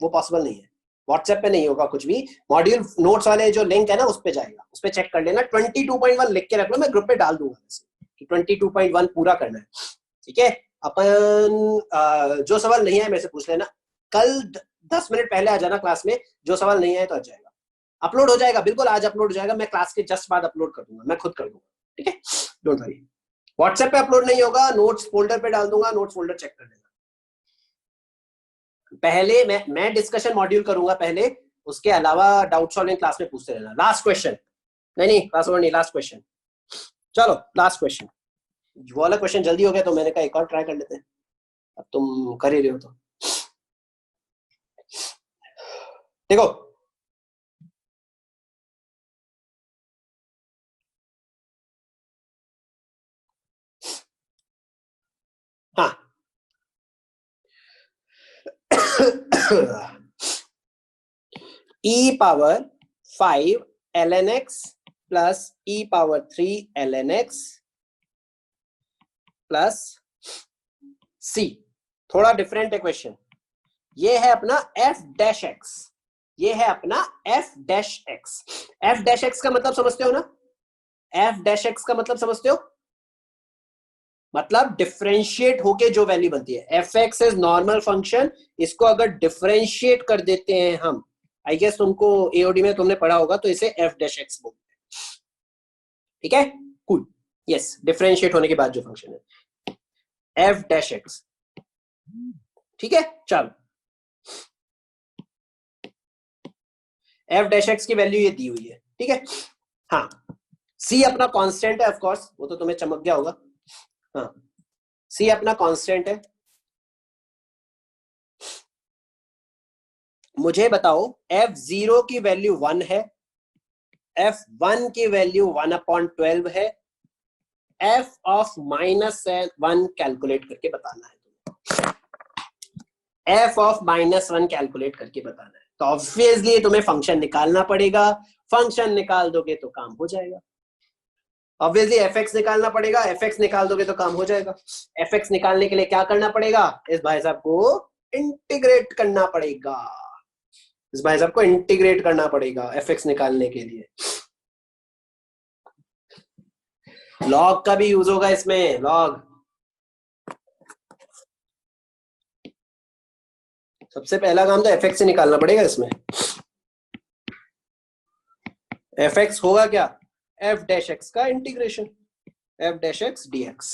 वो पॉसिबल नहीं है, व्हाट्सएप पे नहीं होगा कुछ भी। मॉड्यूल नोट्स वाले जो लिंक है ना, उस पे जाएगा, उस पे चेक कर लेना। 22.1 लिख के रख लो, मैं ग्रुप पे डाल दूंगा कि 22.1 पूरा करना है। ठीक है, अपन जो सवाल नहीं है मेरे से पूछ लेना, कल 10 मिनट पहले आ जाना क्लास में, जो सवाल नहीं है तो आ जाएगा, अपलोड हो जाएगा, बिल्कुल आज अपलोड हो जाएगा, मैं क्लास के जस्ट बाद अपलोड कर दूंगा, मैं खुद कर दूंगा। ठीक है, डोंट वरी। व्हाट्सएप पे अपलोड नहीं होगा, नोट्स फोल्डर पे डाल दूंगा, नोट्स फोल्डर चेक कर लेना। पहले मैं डिस्कशन मॉड्यूल करूंगा पहले, उसके अलावा डाउट सॉल्विंग क्लास में पूछते रहना। लास्ट क्वेश्चन, नहीं क्लास नहीं, लास्ट क्वेश्चन। चलो लास्ट क्वेश्चन, वो वाला क्वेश्चन जल्दी हो गया तो मैंने कहा एक और ट्राई कर लेते हैं, अब तुम कर ही रहे हो तो देखो। हाँ e power 5 ln x plus e power 3 ln x plus c। थोड़ा डिफरेंट है क्वेश्चन, ये है अपना f डैश x, ये है अपना f dash x। f dash x का मतलब समझते हो ना, f डैश x का मतलब समझते हो, मतलब डिफरेंशिएट होके जो वैल्यू बनती है। F x is normal function, इसको अगर डिफरेंशिएट कर देते हैं हम, आई गेस तुमको एओडी में तुमने पढ़ा होगा, तो इसे एफ डैश एक्स बोलते हैं। ठीक है, कूल, यस, डिफरेंशिएट होने के बाद जो फंक्शन है एफ डैश एक्स। ठीक है, चलो एफ डैश एक्स की वैल्यू ये दी हुई है। ठीक है, हाँ, सी अपना कांस्टेंट है, ऑफ कोर्स वो तो तुम्हें चमक गया होगा। हाँ, सी अपना कांस्टेंट है। मुझे बताओ f0 की वैल्यू 1 है, f1 की वैल्यू 1/12 है, f ऑफ -1 कैलकुलेट करके बताना है। f ऑफ -1 कैलकुलेट करके बताना है, तो ऑब्वियसली तुम्हें फंक्शन निकालना पड़ेगा। फंक्शन निकाल दोगे तो काम हो जाएगा। ऑब्वियसली fx निकालना पड़ेगा, fx निकाल दोगे तो काम हो जाएगा। fx निकालने के लिए क्या करना पड़ेगा, इस भाई साहब को इंटीग्रेट करना पड़ेगा, इस भाई साहब को इंटीग्रेट करना पड़ेगा fx निकालने के लिए। लॉग का भी यूज होगा इसमें, लॉग सबसे पहला काम तो fx से निकालना पड़ेगा इसमें। fx होगा क्या, f डैश x का integration, f dash x dx।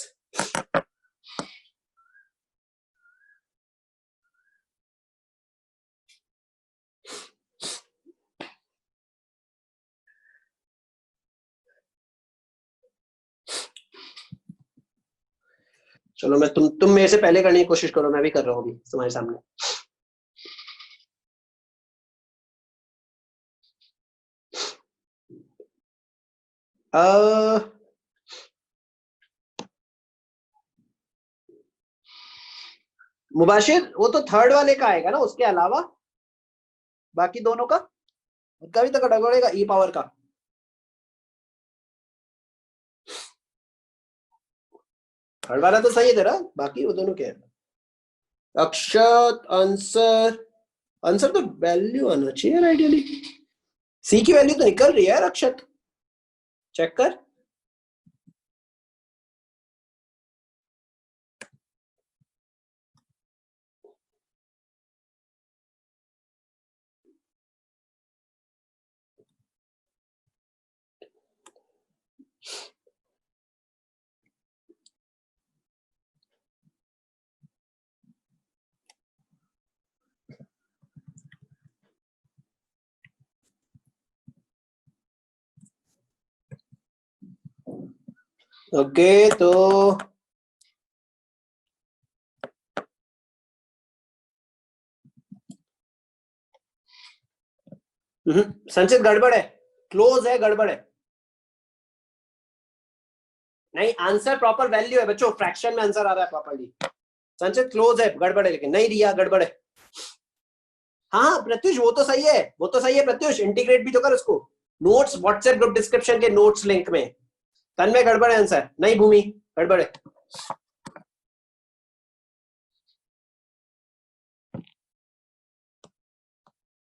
चलो मैं तुम मेरे से पहले करने की कोशिश करो, मैं भी कर रहा हूँ अभी तुम्हारे सामने। मुबाशिर वो तो थर्ड वाले का आएगा ना, उसके अलावा बाकी दोनों का भी तो गड़बड़ेगा ई पावर का। थर्ड वाला तो सही है तेरा, बाकी वो दोनों क्या है। अक्षत आंसर तो वैल्यू आना चाहिए आइडियली। सी की वैल्यू तो निकल रही है यार अक्षत, चेक कर। ओके तो संचित गड़बड़ है, क्लोज है, गड़बड़ है। नहीं आंसर प्रॉपर वैल्यू है बच्चों, फ्रैक्शन में आंसर आ रहा है प्रॉपर्ली। संचित क्लोज है, गड़बड़ है, लेकिन नहीं रिया गड़बड़ है। हाँ प्रत्युष वो तो सही है, वो तो सही है प्रत्युष, इंटीग्रेट भी तो कर उसको। नोट्स व्हाट्सएप ग्रुप डिस्क्रिप्शन के नोट्स लिंक में। तन्मय गड़बड़ है आंसर, नहीं भूमि गड़बड़ है।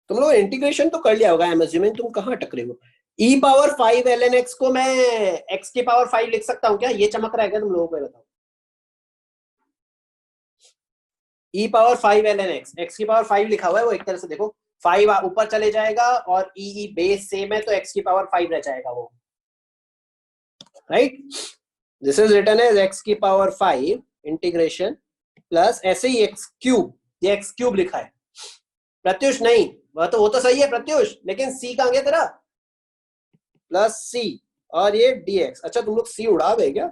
तुम लोग इंटीग्रेशन तो कर लिया होगा, आई एम अज्यूमिंग, तुम कहाँ अटक रहे हो। e पावर 5 ln x को मैं x की पावर 5 लिख सकता हूँ क्या, ये चमक रहा है क्या तुम लोगों को, बताओ। e power 5 ln x, x की पावर 5 लिखा हुआ है वो, एक तरह से देखो 5 ऊपर चले जाएगा और e बेस सेम है तो x की पावर 5 रह जाएगा वो, right. This is written as x की पावर 5 इंटीग्रेशन प्लस ऐसे ही x क्यूब, ये x क्यूब लिखा है। प्रत्युष नहीं, वो तो सही है प्रत्युष, लेकिन c कहां गया तेरा, प्लस c और ये dx। अच्छा तुम लोग c उड़ा गए क्या।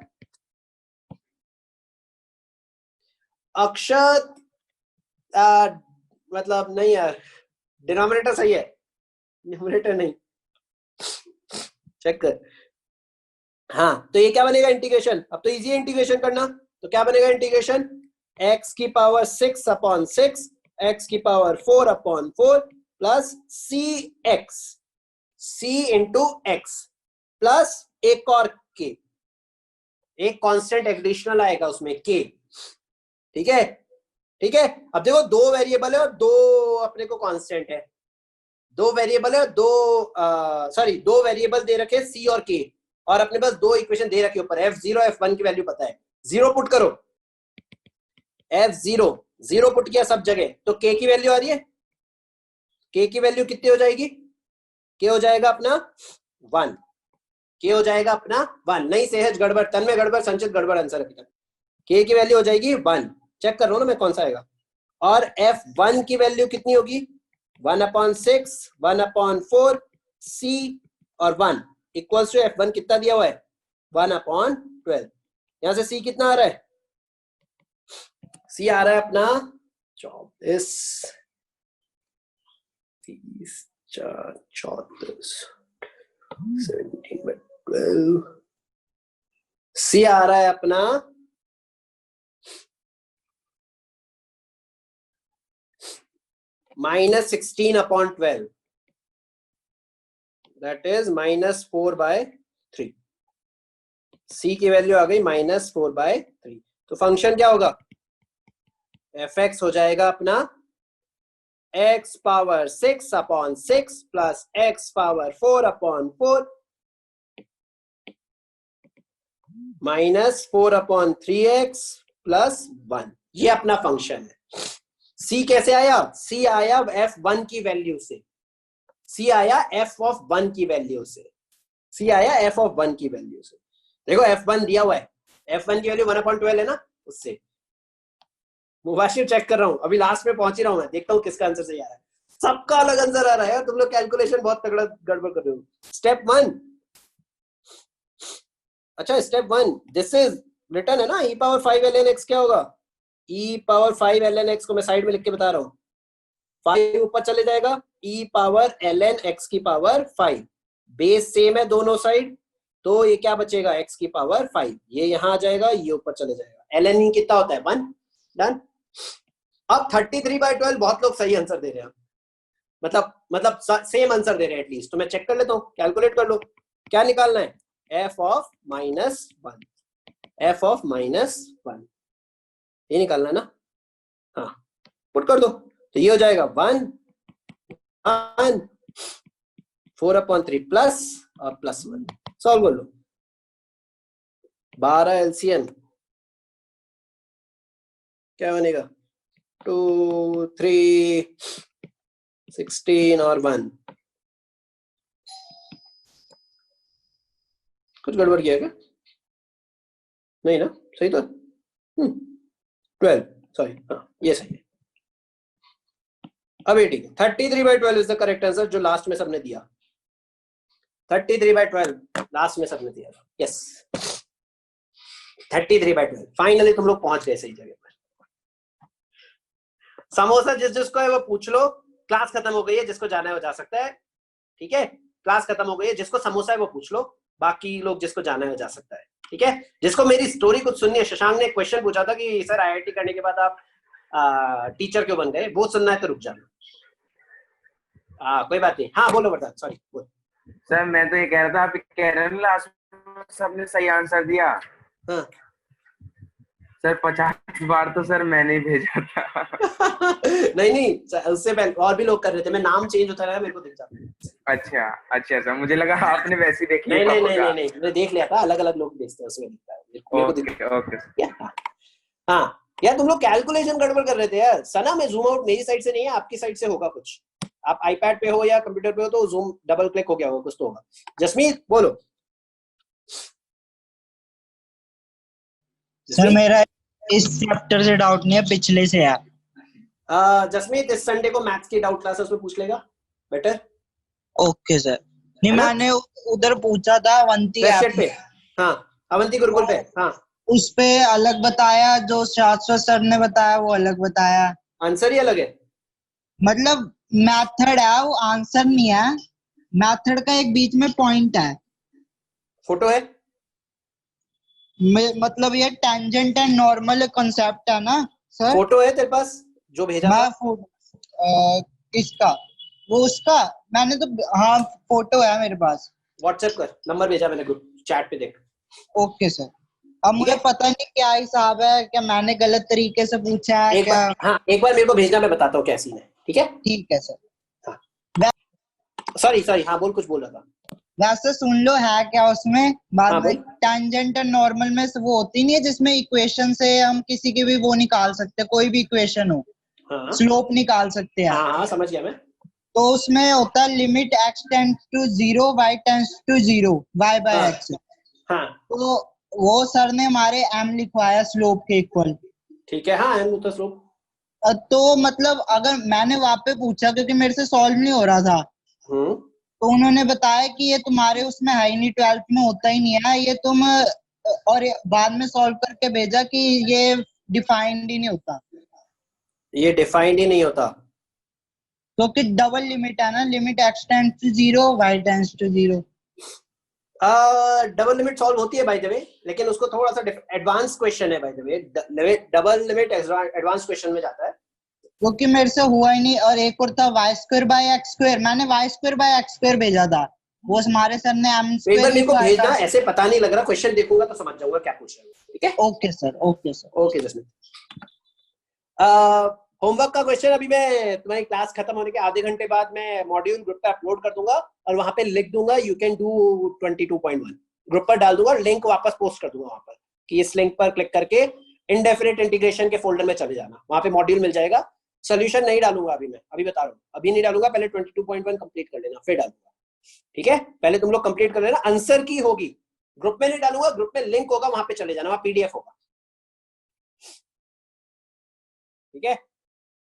अक्षत मतलब नहीं यार, डिनोमिनेटर सही है, न्यूमरेटर नहीं, चेक कर। हाँ तो ये क्या बनेगा इंटीग्रेशन, अब तो इजी है इंटीग्रेशन करना, तो क्या बनेगा इंटीग्रेशन, x की पावर 6 अपॉन 6 x की power 4 upon 4 plus c into x plus एक और k, एक कांस्टेंट एडिशनल आएगा उसमें k, ठीक है ठीक है। अब देखो दो वेरिएबल है और दो अपने को कांस्टेंट है, दो वेरिएबल है और दो वेरिएबल दे रखे c और k, और अपने पास दो इक्वेशन दे रखे ऊपर, f0 f1 की वैल्यू पता है, 0 पुट करो, f0 0 पुट किया सब जगह, तो k की वैल्यू आ रही है, k की वैल्यू कितनी हो जाएगी, k हो जाएगा अपना 1, k हो जाएगा अपना 1, नहीं सहज गड़बड़, तन में गड़बड़, संचित गड़बड़ आंसर अभी तक। k की वैल्यू हो जाएगी 1, चेक कर रहा हूं ना मैं कौन सा आएगा, और f1 की वैल्यू कितनी होगी 1/6 1/4 c और 1 इक्वल्स टू f1 कितना दिया हुआ है 1/12। यहां से c कितना आ रहा है, c आ रहा है अपना 24 30 4 34 17/12, c आ रहा है अपना -16/12, दैट इज -4/3। c की वैल्यू आ गई -4/3, तो फंक्शन क्या होगा, fx हो जाएगा अपना x power 6/6 plus x power 4/4 -4/3x plus 1, ये अपना फंक्शन है। C कैसे आया? C आया f1 की वैल्यू से, C आया f(1) की वैल्यू से, C आया f(1) की वैल्यू से। देखो f1 दिया हुआ है, f1 की वैल्यू 1/12 है ना, उससे। मुबाशिर चेक कर रहा हूँ, अभी लास्ट में पहुंच ही रहा हूँ मैं, देखता हूँ किसका आंसर सही आ रहा है। सबका अलग आंसर आ रहा है, तुम लोग कैलकुलेशन बहुत तगड़ा गड़बड़ कर रहे हो। स्टेप 1, अच्छा स्टेप 1, दिस इज रिटर्न है ना, e⁵ ln x क्या होगा? e⁵ ln x को मैं साइड में लिख के बता रहा हूँ, 5 ऊपर चले जाएगा, e⁵ln x की पावर 5, बेस सेम है दोनों साइड, तो ये क्या बचेगा? x की पावर 5, ये यहाँ आ जाएगा, ये ऊपर चले जाएगा। ln कितना होता है? 1। डन। अब 33/12 बहुत लोग सही आंसर दे रहे हैं, मतलब सेम आंसर दे रहे हैं एटलीस्ट, तो मैं चेक कर लेता हूँ, कैलकुलेट कर लो क्या निकालना है। f(-1), f(-1), ये निकालना है ना, हाँ पुट कर दो, तो ये हो जाएगा 1 4/3 प्लस और प्लस 1, सॉल्व कर लो। 12 एलसीएम क्या बनेगा? 2 3 16 और 1, कुछ गड़बड़ किया क्या? नहीं ना, सही तो 12, सॉरी, हाँ ये सही है। अब ये ठीक है, 33/12 इज द करेक्ट आंसर, जो लास्ट में सबने दिया। 33/12 लास्ट में सबने दिया, यस 33/12। फाइनली तुम लोग पहुंच गए सही जगह पर। समोसा जिसको है वो पूछ लो, क्लास खत्म हो गई है, जिसको जाना है वो जा सकता है, ठीक है, क्लास खत्म हो गई है, जिसको समोसा है वो पूछ लो, बाकी लोग जिसको जाना है वो जा सकता है, ठीक है। जिसको मेरी स्टोरी कुछ सुननी है, शशांक ने एक क्वेश्चन पूछा था कि सर आईआईटी करने के बाद आप टीचर क्यों बन गए, वो सुनना है तो रुक जाना। कोई बात नहीं, हाँ बोलो बता, सॉरी बोल। सर मैं तो ये कह रहा था, आप कह रहे हैं लास्ट में सबने सही आंसर दिया। हाँ सर 50 बार तो सर मैंने भेजा था। नहीं उससे पहले और भी लोग कर रहे थे, मैं नाम चेंज होता रहा, मेरे को दिख जाता। अच्छा सर, मुझे लगा आपने वैसे देख लिया। नहीं मैंने देख लिया था, अलग अलग लोग देखते हैं, उसमें दिखता है मेरे को। ओके। हाँ यार तुम लोग कैलकुलेशन गड़बड़ कर रहे थे यार। सना मैं जूम आउट मेरी साइड से नहीं है, आपकी साइड से होगा कुछ। आप आईपैड पे हो या कंप्यूटर पे हो तो जूम डबल क्लिक हो गया होगा, कुछ तो होगा। जसमीत बोलो। सर मेरा इस चैप्टर से डाउट नहीं है, पिछले से है। जसमीत इस संडे को मैथ्स की डाउट क्लास उसमें पूछ लेगा बेटर। Okay sir. नहीं मैंने उधर पूछा था अवंती ऐप पे, हाँ अवंती गुरुकुल पे, हाँ उस पे अलग बताया, जो शाश्वत सर ने बताया वो अलग बताया, आंसर ही अलग है। मतलब मेथड है वो, आंसर नहीं है। मेथड का एक बीच में पॉइंट है, फोटो है, मतलब ये टेंजेंट एंड नॉर्मल कांसेप्ट है ना सर। फोटो है तेरे पास जो भेजा था? किसका? वो उसका मैंने तो, हाँ फोटो है मेरे पास। व्हाट्सएप कर, नंबर भेजा मैंने ग्रुप चैट पे, देख। Okay sir. अब मुझे पता नहीं क्या हिसाब है, क्या मैंने गलत तरीके से पूछा है क्या? हाँ एक बार मेरे को भेजना, मैं बताता हूँ क्या सीन है, ठीक है? ठीक है सर। सॉरी हाँ बोल, कुछ बोल रहा था। वैसे सुन लो है क्या उसमें बाद में। टेंजेंट एंड नॉर्मल में वो होती नहीं है जिसमें इक्वेशन से हम किसी की भी वो निकाल सकते हैं, कोई भी इक्वेशन हो, स्लोप निकाल सकते हैं। हाँ समझ गया मैं। तो उसमें होता है limit x tends to 0 y tends to 0 y by x। हाँ तो वो सर ने हमारे m लिखवाया स्लोप के इक्वल। ठीक है, हाँ m होता स्लोप। तो मतलब अगर मैंने वहां पे पूछा, क्योंकि मेरे से सॉल्व नहीं हो रहा था, तो उन्होंने बताया कि ये तुम्हारे उसमें है ही नहीं, 12th में होता ही नहीं है ये, तुम और बाद में सॉल्व करके भेजा कि ये डिफाइंड ही नहीं होता। ये डिफाइंड ही नहीं होता क्योंकि डबल लिमिट है ना, limit x tends to 0 y tends to 0। Double limit solve होती है बाय द वे, लेकिन उसको थोड़ा सा एडवांस क्वेश्चन है by the way. Double limit advance question में जाता है, क्योंकि मेरे से हुआ ही नहीं। और एक और था y² बाय x², मैंने y² बाय x² भेजा था, वो हमारे सर ने m² मेरे को भेजना, ऐसे पता नहीं लग रहा, क्वेश्चन देखूंगा तो समझ जाऊंगा क्या पूछ रहे हो, ठीक है? Okay sir, okay sir, okay Jasmeet. Homework का क्वेश्चन अभी मैं तुम्हारी क्लास खत्म होने के आधे घंटे बाद मैं मॉड्यूल ग्रुप पे अपलोड कर दूंगा और वहां पे लिख दूंगा यू कैन डू 22.1, ग्रुप पर डाल दूंगा, लिंक वापस पोस्ट कर दूंगा वहां पर कि इस लिंक पर क्लिक करके इनडेफिनिट इंटीग्रेशन के फोल्डर में चले जाना, वहां पे मॉड्यूल मिल जाएगा, सोल्यूशन नहीं डालूंगा अभी, मैं अभी बता रहा हूँ, अभी नहीं डालूंगा, पहले 22.1 कंप्लीट कर लेना फिर डालूंगा, ठीक है? पहले तुम लोग कंप्लीट कर लेना। आंसर की होगी, ग्रुप में नहीं डालूंगा, ग्रुप में लिंक होगा, वहां पे चले जाना, वहां पीडीएफ होगा, ठीक है?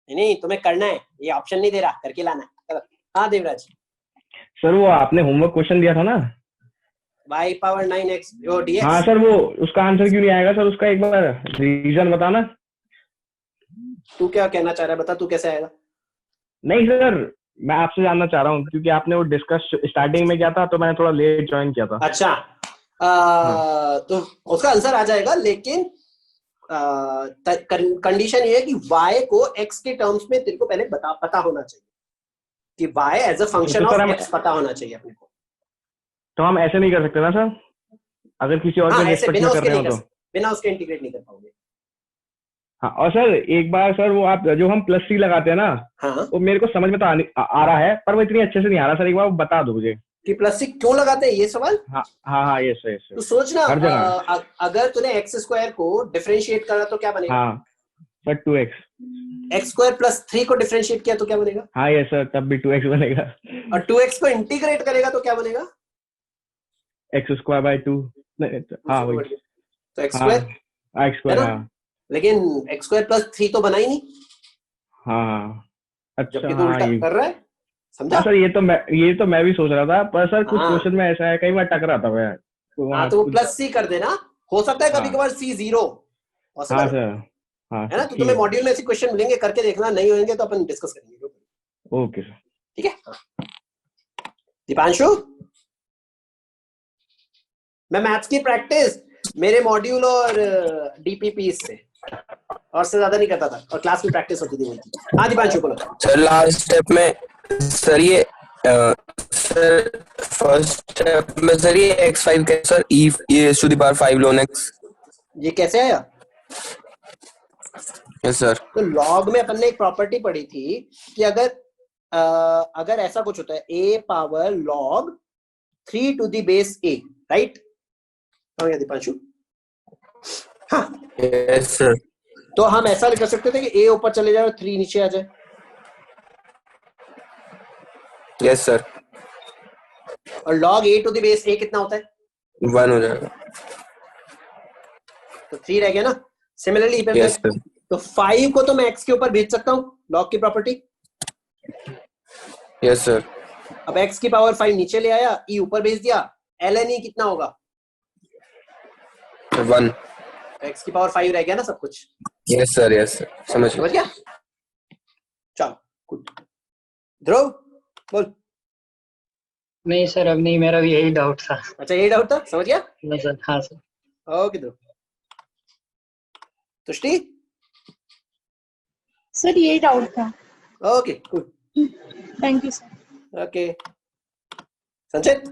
नहीं तुम्हें करना है, ये ऑप्शन नहीं दे रहा, करके लाना है। हाँ देवराज सर वो आपने होमवर्क क्वेश्चन दिया था ना, y पावर 9x जो dx। हाँ सर, वो उसका आंसर क्यों नहीं आएगा सर? उसका एक बार रीजन बताना। तू क्या कहना चाह रहा है, बता तू कैसे आएगा? नहीं सर, मैं आपसे जानना चाह रहा हूँ क्योंकि आपने वो डिस्कस स्टार्टिंग में किया था तो मैंने थोड़ा लेट ज्वाइन किया था। अच्छा तो उसका आंसर आ जाएगा, लेकिन कंडीशन ये है कि y को x के टर्म्स में तेरे को पहले पता होना चाहिए कि y as a function of x पता होना चाहिए अपने को। तो हम ऐसे नहीं कर सकते ना सर, अगर किसी और हाँ, के ऐसे रिस्पेक्ट में कर रहे हो तो? बिना उसके इंटीग्रेट नहीं कर पाओगे। हाँ, और सर एक बार सर वो आप जो हम प्लस सी लगाते हैं ना, हाँ वो मेरे को समझ में तो आ रहा है, पर वो इतनी अच्छे से नहीं आ रहा सर, एक बार वो बता दो मुझे कि प्लस सी क्यों लगाते हैं, ये सवाल। हाँ हाँ हाँ, यस यस। तो सोच ना, हर जगह अगर तूने एक्स स्क्वायर को डिफरेंशिएट करा तो क्या बनेगा? हाँ sir 2x, x square plus 3 को डिफरेंशिएट किया तो क्या बनेगा? हाँ यस सर, तब भी 2x बनेगा। और 2x को इंटीग्रेट करेगा तो क्या बनेगा? x square by 2। हाँ वही तो एक्स स्क्वायर, हाँ x स्क्वायर, हाँ लेकिन एक्स स्क्वायर प्लस 3 तो बना ही नहीं, हाँ हाँ। अच्छा जबकि तू हाँ उल्टा ये कर रहा है, समझा? हाँ सर, ये तो मैं भी सोच रहा था, पर सर कुछ हाँ। क्वेश्चन में ऐसा है, कई बार टकरा था मैं तो हाँ, तो वो प्लस सी कर देना, हो सकता है कभी हाँ। कभार सी 0 हाँ है सर, हाँ ना? सर, तो ठीक तुम्हें है, मॉड्यूल में ऐसे क्वेश्चन मिलेंगे, करके देखना, नहीं होंगे तो अपन डिस्कस करेंगे। Okay sir. ठीक है हाँ। दीपांशु, मैं मैथ्स की प्रैक्टिस मेरे मॉड्यूल और डीपीपी से और से ज्यादा नहीं करता था, और क्लास में प्रैक्टिस होती थी मेरी। हाँ दीपांशु बोलो। सर लास्ट स्टेप में सर ये सर फर्स्ट स्टेप में सर ये x5 के sir e to the power 5 ln x, ये कैसे आया? Yes sir. तो लॉग में अपन ने एक प्रॉपर्टी पढ़ी थी कि अगर ऐसा कुछ होता है a power log 3 to the base a, right? समझ गया दीपांशु? हाँ यस सर। तो हम ऐसा कर सकते थे कि a ऊपर चले जाए और 3 नीचे आ जाए। Yes sir. और log a to the base a कितना होता है? 1 हो जाएगा, तो 3 रह गया ना। Similarly yes sir. तो 5 को तो मैं x के ऊपर भेज सकता हूँ, log की प्रॉपर्टी। Yes sir. अब x की पावर 5 नीचे ले आया, e ऊपर भेज दिया, ln e कितना होगा? 1। x की पावर 5 रह गया ना सब कुछ। यस सर, यस सर, समझ गया। चलो गुड। ध्रुव बोल। नहीं सर, अब नहीं, मेरा भी यही डाउट था। अच्छा यही डाउट था, समझ गया? नहीं सर, हाँ सर। ओके ध्रुव। तुष्टि? सर यही डाउट था। Okay good, thank you sir. Okay संचित?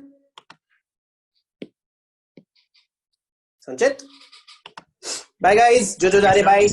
संचित बाय गाइस, जो जा रहे बाय।